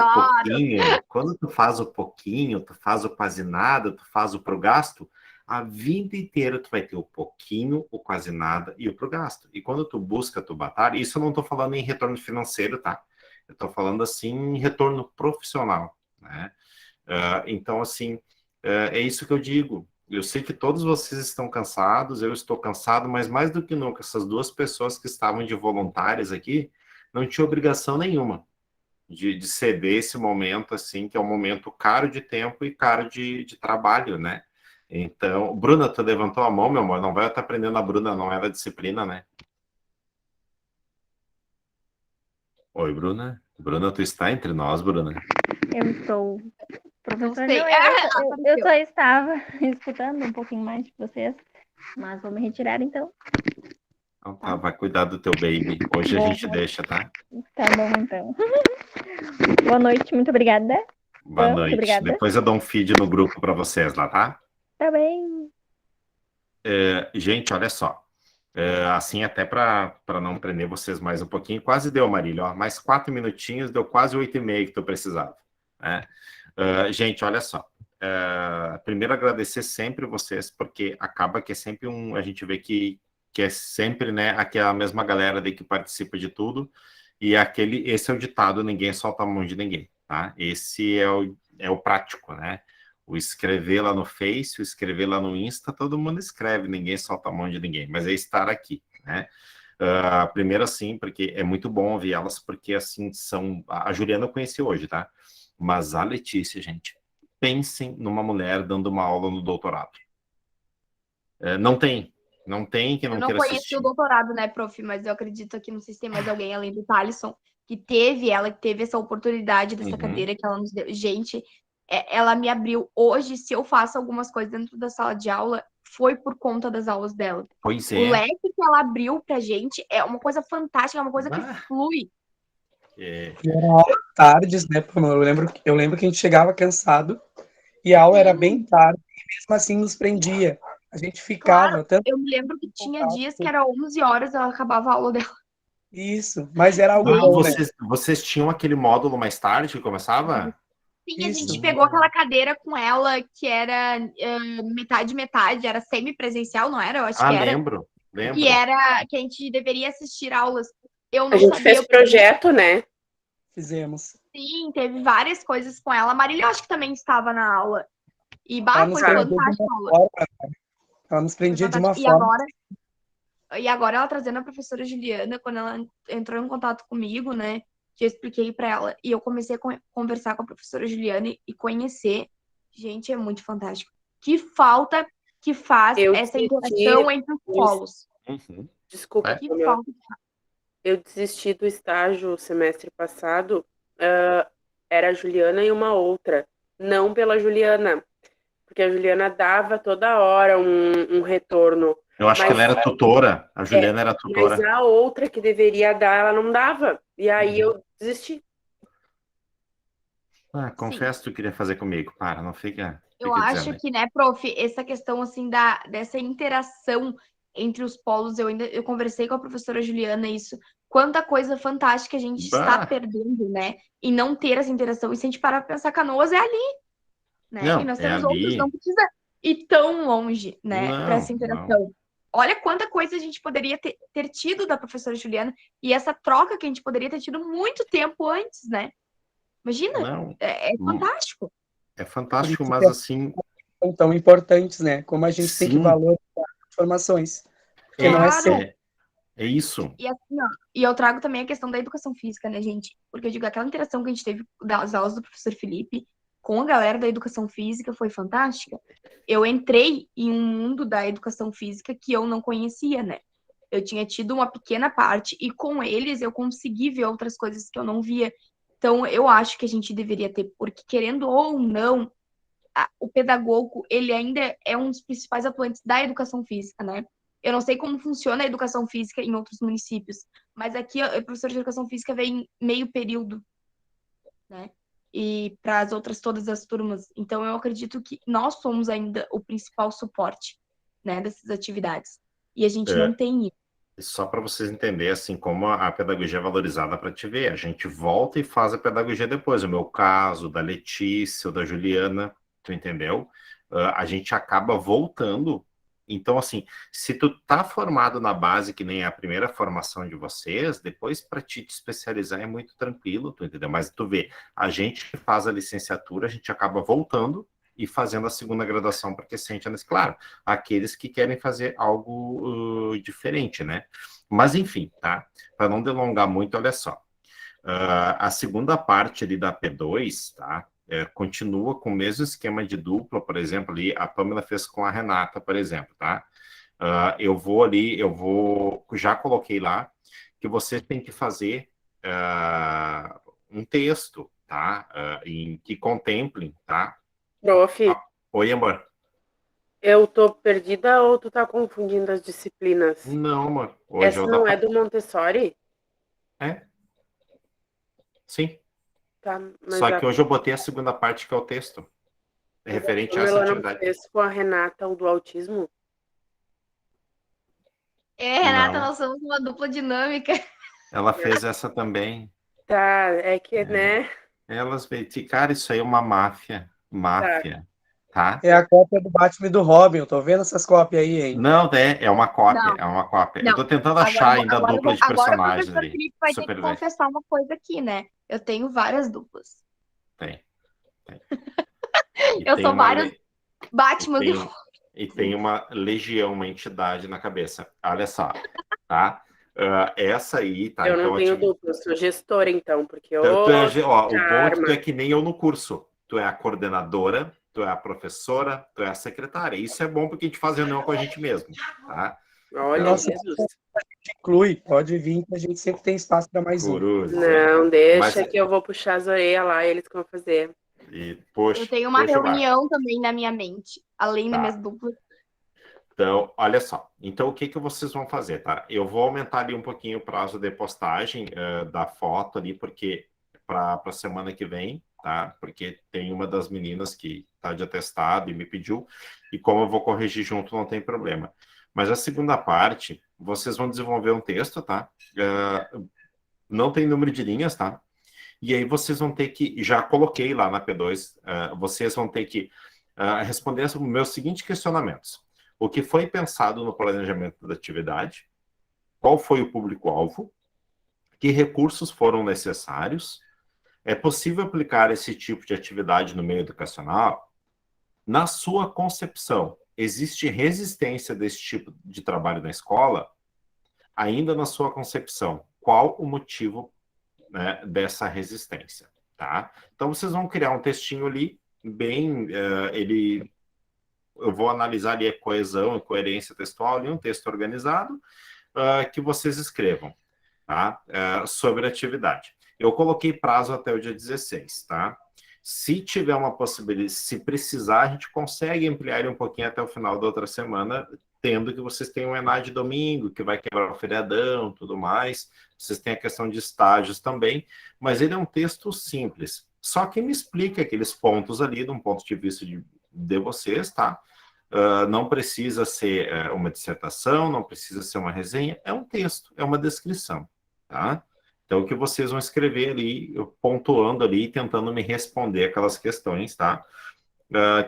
pouquinho, tu faz o quase nada, tu faz o pro gasto, a vida inteira tu vai ter o pouquinho, o quase nada e o pro gasto. E quando tu busca, tu batalha, isso eu não estou falando em retorno financeiro, tá? Eu estou falando assim em retorno profissional, né? Então, assim, é isso que eu digo. Eu sei que todos vocês estão cansados, eu estou cansado, mas mais do que nunca, essas duas pessoas que estavam de voluntárias aqui não tinham obrigação nenhuma de ceder esse momento, assim, que é um momento caro de tempo e caro de trabalho, né? Então, Bruna, tu levantou a mão, meu amor, não vai estar aprendendo a Bruna, não é da disciplina, né? Oi, Bruna. Bruna, tu está entre nós, Bruna? Eu estou. Professor, sei. eu só estava escutando um pouquinho mais de vocês, mas vou me retirar então. Então tá, vai cuidar do teu baby. Hoje a gente deixa, tá? Tá bom, então. Boa noite, muito obrigada. Boa noite. Obrigada. Depois eu dou um feed no grupo para vocês lá, tá? Tá bem. Gente, olha só. Assim, até para não prender vocês mais um pouquinho, quase deu, Marília. Ó, mais 4 minutinhos, deu quase 8h30 que tu precisava. Né? Gente, olha só. Primeiro, agradecer sempre vocês, porque acaba que é sempre a gente vê que é sempre, né, aquela mesma galera daí que participa de tudo, e esse é o ditado, ninguém solta a mão de ninguém, tá? Esse é o prático, né? O escrever lá no Face, o escrever lá no Insta, todo mundo escreve, ninguém solta a mão de ninguém, mas é estar aqui, né? Primeiro, assim, porque é muito bom ouvir elas, porque, assim, a Juliana eu conheci hoje, tá? Mas a Letícia, gente, pensem numa mulher dando uma aula no doutorado. Não tem que não queira assistir. Eu não conheci o doutorado, né, prof, mas eu acredito que não sei se tem mais alguém além do Thaleson que teve essa oportunidade dessa cadeira que ela nos deu. Gente, ela me abriu. Hoje, se eu faço algumas coisas dentro da sala de aula, foi por conta das aulas dela. Pois é. O leque que ela abriu pra gente é uma coisa fantástica, é uma coisa que flui. E eram aulas tardes, né, Pamela? Eu lembro que a gente chegava cansado e a aula era bem tarde, e mesmo assim nos prendia. A gente ficava Claro, tanto eu me lembro que tinha contato. dias que era 11 horas, ela acabava a aula dela. Isso, mas era algo Ah, bom, né? vocês tinham aquele módulo mais tarde que começava? Sim, a gente Isso. pegou aquela cadeira com ela que era metade, era semipresencial, não era? Eu acho Ah, que era. lembro. Que era que a gente deveria assistir aulas. Eu A não gente sabia. fez projeto, né? Fizemos. Sim, teve várias coisas com ela. A Marília, eu acho que também estava na aula. E Ela bah, nos foi prendia de fantástica a uma aula. forma. Ela nos Foi prendia de uma fantástica. forma. E agora ela trazendo a professora Juliana, quando ela entrou em contato comigo, né? Que eu expliquei para ela. E eu comecei a conversar com a professora Juliana e conhecer. Gente, é muito fantástico. Que falta que faz essa interação entre os polos. Uhum. Desculpa, Que falta. Eu desisti do estágio semestre passado. Era a Juliana e uma outra. Não pela Juliana, porque a Juliana dava toda hora um retorno. Eu acho que ela era tutora. A Juliana era tutora. Mas a outra que deveria dar, ela não dava. E aí eu desisti. Ah, confesso que tu queria fazer comigo. Para, não fica. Eu acho que, né, prof, essa questão, assim, dessa interação entre os polos, eu conversei com a professora Juliana isso, quanta coisa fantástica a gente está perdendo, né, e não ter essa interação. E se a gente parar para pensar, Canoas é ali, né, Não, e nós é temos ali. outros, não precisa ir tão longe, né, para essa interação. Não. Olha quanta coisa a gente poderia ter tido da professora Juliana e essa troca que a gente poderia ter tido muito tempo antes, né? Imagina, Não. é fantástico. É fantástico, Por isso mas que assim. são tão importantes, né? Como a gente tem que Sim. valorizar informações. Porque não é sempre. É isso. E assim, ó, e eu trago também a questão da educação física, né, gente? Porque eu digo, aquela interação que a gente teve das aulas do professor Felipe com a galera da educação física foi fantástica. Eu entrei em um mundo da educação física que eu não conhecia, né? Eu tinha tido uma pequena parte e com eles eu consegui ver outras coisas que eu não via. Então, eu acho que a gente deveria ter, porque querendo ou não, o pedagogo, ele ainda é um dos principais atuantes da educação física, né? Eu não sei como funciona a educação física em outros municípios, mas aqui o professor de educação física vem meio período, né? E para as outras todas as turmas. Então eu acredito que nós somos ainda o principal suporte, né, dessas atividades. E a gente não tem isso. Só para vocês entenderem, assim, como a pedagogia é valorizada para te ver. A gente volta e faz a pedagogia depois. O meu caso, da Letícia, ou da Juliana, tu entendeu? A gente acaba voltando. Então, assim, se tu tá formado na base, que nem a primeira formação de vocês, depois para te especializar é muito tranquilo, tu entendeu? Mas tu vê, a gente faz a licenciatura, a gente acaba voltando e fazendo a segunda graduação, porque sente, claro, aqueles que querem fazer algo diferente, né? Mas, enfim, tá? Para não delongar muito, olha só. A segunda parte ali da P2, tá? Continua com o mesmo esquema de dupla, por exemplo, ali a Pamela fez com a Renata, por exemplo, tá? Já coloquei lá, que você tem que fazer um texto, tá? Em que contemplem, tá? Prof. Oi, amor. Eu tô perdida ou tu tá confundindo as disciplinas? Não, amor. Hoje essa não é do Montessori? É. Sim. Tá, mas só que hoje eu botei a segunda parte, que é o texto. É referente a essa atividade. Ela não fez com a Renata o do autismo? Renata, nós somos uma dupla dinâmica. Ela fez essa também. Tá, é que, né? Elas, cara, isso aí é uma máfia. Máfia. Tá? É a cópia do Batman e do Robin. Eu tô vendo essas cópias aí, hein? Não, é uma cópia. Não. É uma cópia. Não. Eu tô tentando achar ainda a dupla de personagens agora o professor ali. Felipe vai ter que confessar uma coisa aqui, né? Eu tenho várias duplas. Tem. Eu sou vários Batman e tem uma legião, uma entidade na cabeça. Olha só, tá? Essa aí, tá? Eu não tenho dupla, eu sou gestora, então, porque o ponto tu é que nem eu no curso. Tu é a coordenadora, tu é a professora, tu é a secretária. Isso é bom porque a gente faz reunião com a gente mesmo, tá? Olha, nossa, Jesus. A gente inclui, pode vir, que a gente sempre tem espaço para mais um. Não, deixa que eu vou puxar as orelhas lá e eles que vão fazer. Eu tenho uma reunião também na minha mente, além das minhas duplas. Então, olha só. Então, o que vocês vão fazer, tá? Eu vou aumentar ali um pouquinho o prazo de postagem da foto ali, porque para a semana que vem, tá? Porque tem uma das meninas que está de atestado e me pediu, e como eu vou corrigir junto, não tem problema. Mas a segunda parte, vocês vão desenvolver um texto, tá? Não tem número de linhas, tá? E aí vocês vão ter que, já coloquei lá na P2, vocês vão ter que responder os meus seguintes questionamentos. O que foi pensado no planejamento da atividade? Qual foi o público-alvo? Que recursos foram necessários? É possível aplicar esse tipo de atividade no meio educacional? Na sua concepção, existe resistência desse tipo de trabalho na escola? Ainda na sua concepção, qual o motivo, né, dessa resistência? Tá? Então, vocês vão criar um textinho ali, bem... eu vou analisar ali a coesão e coerência textual, ali, um texto organizado, que vocês escrevam, tá? Sobre a atividade. Eu coloquei prazo até o dia 16, tá? Se tiver uma possibilidade, se precisar, a gente consegue ampliar ele um pouquinho até o final da outra semana, tendo que vocês tenham um ENAD de domingo, que vai quebrar o feriadão, tudo mais. Vocês têm a questão de estágios também, mas ele é um texto simples. Só que me explica aqueles pontos ali, de um ponto de vista de vocês, tá? Não precisa ser uma dissertação, não precisa ser uma resenha, é um texto, é uma descrição, tá? Então, o que vocês vão escrever ali, pontuando ali, tentando me responder aquelas questões, tá?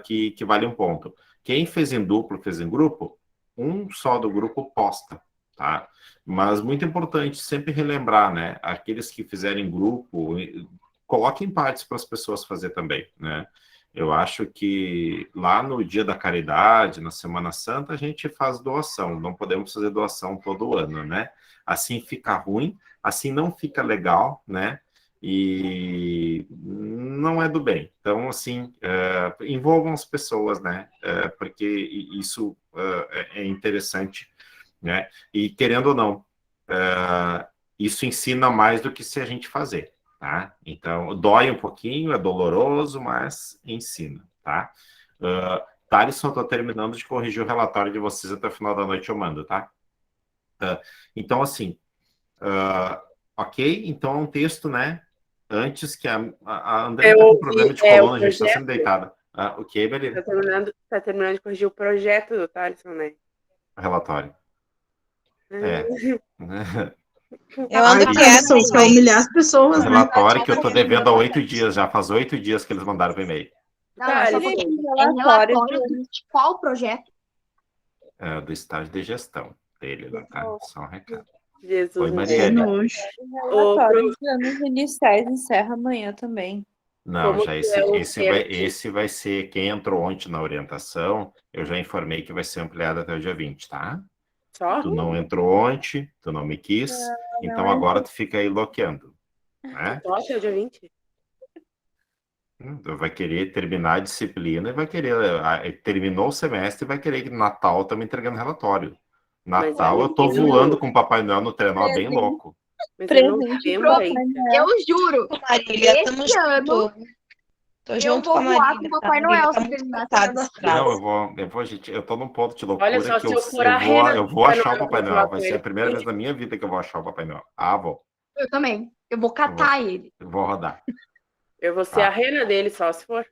Que vale um ponto. Quem fez em duplo, fez em grupo, um só do grupo posta, tá? Mas muito importante sempre relembrar, né? Aqueles que fizerem em grupo, coloquem partes para as pessoas fazer também, né? Eu acho que lá no Dia da Caridade, na Semana Santa, a gente faz doação. Não podemos fazer doação todo ano, né? Assim fica ruim, assim não fica legal, né? E não é do bem. Então, assim, envolvam as pessoas, né? Porque isso é interessante, né? E querendo ou não, isso ensina mais do que se a gente fazer. Tá? Então, dói um pouquinho, é doloroso, mas ensina, tá? Thaleson, estou terminando de corrigir o relatório de vocês até o final da noite, eu mando, tá? Então, assim, ok? Então, é um texto, né? Antes que a André está com problema de coluna, a gente está sendo deitada. Ok, beleza. Está terminando de corrigir o projeto do Thaleson, né? O relatório. Eu ando quieto, para humilhar as pessoas, né? Relatório que eu estou devendo há 8 dias, já faz 8 dias que eles mandaram o e-mail. Relatório de qual projeto? Do estágio de gestão dele, tá? Só um recado. Jesus. Oi, Marielle. O relatório de anos iniciais encerra amanhã também. Não, já esse vai ser quem entrou ontem na orientação, eu já informei que vai ser ampliado até o dia 20, tá? Só? Tu não entrou ontem, tu não me quis, então agora tu fica aí bloqueando. Né? Só até o dia 20? Tu vai querer terminar a disciplina e vai querer... terminou o semestre e vai querer que no Natal eu me entregando relatório. Natal eu tô voando com o Papai Noel no trenó bem louco. Eu juro, Marília, esse ano eu vou voar com o Papai Noel se terminar Não, eu vou, gente, eu tô num ponto de loucura. Olha só, que se eu for a Rena, eu vou achar o Papai Noel. Vai ele. ser a primeira vez na minha vida que eu vou achar o Papai Noel. Vou. Eu também. Eu vou catar ele. Eu vou rodar. Eu vou ser a Rena dele, só se for.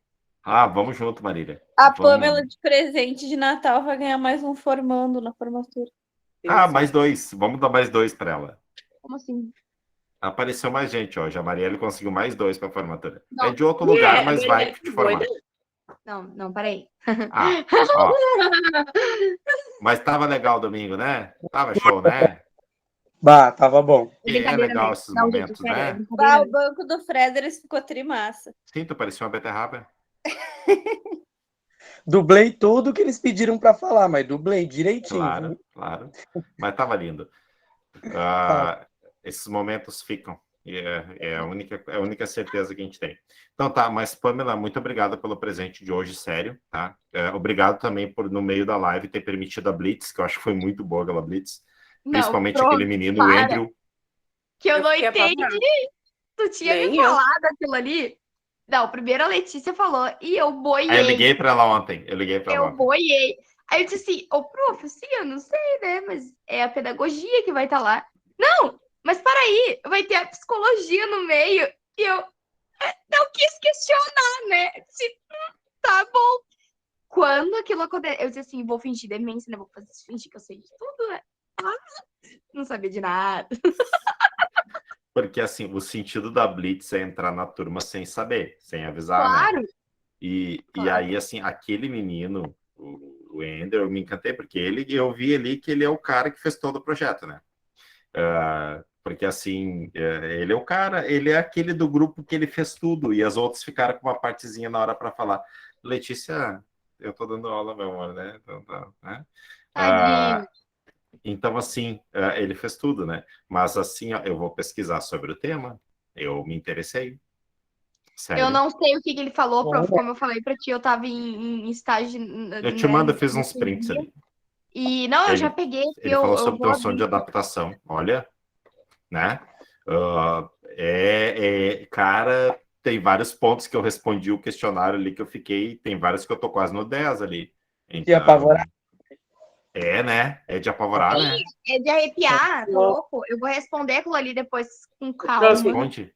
Vamos junto, Marília. A Pamela de presente de Natal vai ganhar mais um formando na formatura. Mais 2. Vamos dar mais 2 para ela. Como assim? Apareceu mais gente hoje. A Marielle conseguiu mais 2 para a formatura. Não. É de outro lugar, mas vai te formar. Não, peraí. Mas tava legal domingo, né? Tava show, né? Tava bom. É legal esses momentos, né? O banco do Frederic ficou trimassa. Sim, tu parecia uma beterraba. Dublei tudo que eles pediram para falar, mas dublei direitinho. Claro. Mas tava lindo. Esses momentos ficam. É a única certeza que a gente tem. Então tá, mas Pamela, muito obrigado pelo presente de hoje, sério, tá? Obrigado também por, no meio da live, ter permitido a Blitz, que eu acho que foi muito boa aquela Blitz. Principalmente aquele menino, o Andrew. Que eu não entendi. Tu tinha me falado aquilo ali? Não, primeiro a Letícia falou e eu boiei. Aí eu liguei pra ela ontem. Eu boiei. Aí eu disse assim, prof, sim, eu não sei, né? Mas é a pedagogia que vai estar lá. Não, mas para aí, vai ter a psicologia no meio. E eu... não quis questionar, né? Tá bom. Quando aquilo aconteceu, eu disse assim, vou fingir demência, né? Vou fingir que eu sei de tudo, né? Não sabia de nada. Porque, assim, o sentido da Blitz é entrar na turma sem saber, sem avisar, Claro. né? E aí, assim, aquele menino, o Ender, eu me encantei, porque eu vi ali que ele é o cara que fez todo o projeto, né? Porque, assim, ele é o cara, ele é aquele do grupo que ele fez tudo, e as outras ficaram com uma partezinha na hora para falar. Letícia, eu tô dando aula, meu amor, né? Então, tá, né? Tadinho. Então, assim, ele fez tudo, né? Mas, assim, ó, eu vou pesquisar sobre o tema, eu me interessei. Sério. Eu não sei o que ele falou, prof, como eu falei pra ti, eu tava em estágio... Eu te mando, eu fiz uns prints ali. E, não, eu já peguei. Ele falou sobre transtorno de adaptação. Olha, né? Cara, tem vários pontos que eu respondi o questionário ali que eu fiquei, tem vários que eu tô quase no 10 ali. Então, de apavorar. Né? É de apavorar, né? É de arrepiar, tô louco. Eu vou responder aquilo ali depois com calma. Responde.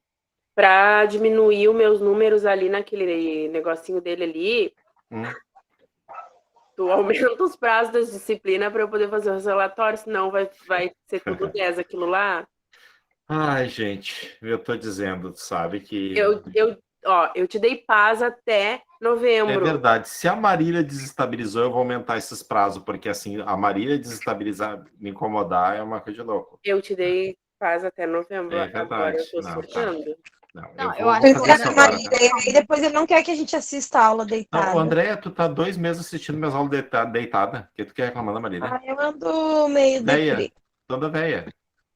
Para diminuir os meus números ali naquele negocinho dele ali, tu aumenta os prazos das disciplinas para eu poder fazer os relatórios, senão vai ser tudo 10 aquilo lá. Ai, gente, eu tô dizendo, sabe que... Eu te dei paz até novembro. É verdade. Se a Marília desestabilizou, eu vou aumentar esses prazos, porque assim, a Marília desestabilizar, me incomodar é uma coisa de louco. Eu te dei paz até novembro. É verdade. Agora eu tô surtando. Não, eu acho que e depois ele não quer que a gente assista a aula deitada. Não, André, tu tá 2 meses assistindo minhas aulas deitada. O que tu quer reclamar da Marília? Eu ando meio deprê. Toda véia.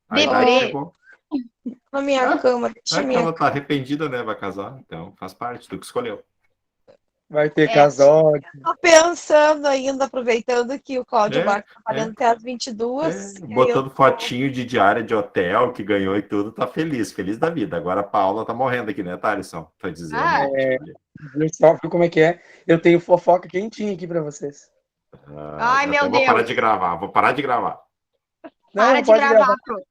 Deprê? Na minha cama. Ela tá arrependida, né? Vai casar, então faz parte, tu que escolheu. Vai ter casório. Tô pensando ainda, aproveitando que o Cláudio Barco tá trabalhando até às 22. Botando fotinho de diária de hotel que ganhou e tudo, tá feliz da vida. Agora a Paula tá morrendo aqui, né, Thaleson? Tô dizendo. Só viu como é que é? Eu tenho fofoca quentinha aqui pra vocês. Ai, meu Deus. Vou parar de gravar. Não, Para de gravar, Pro.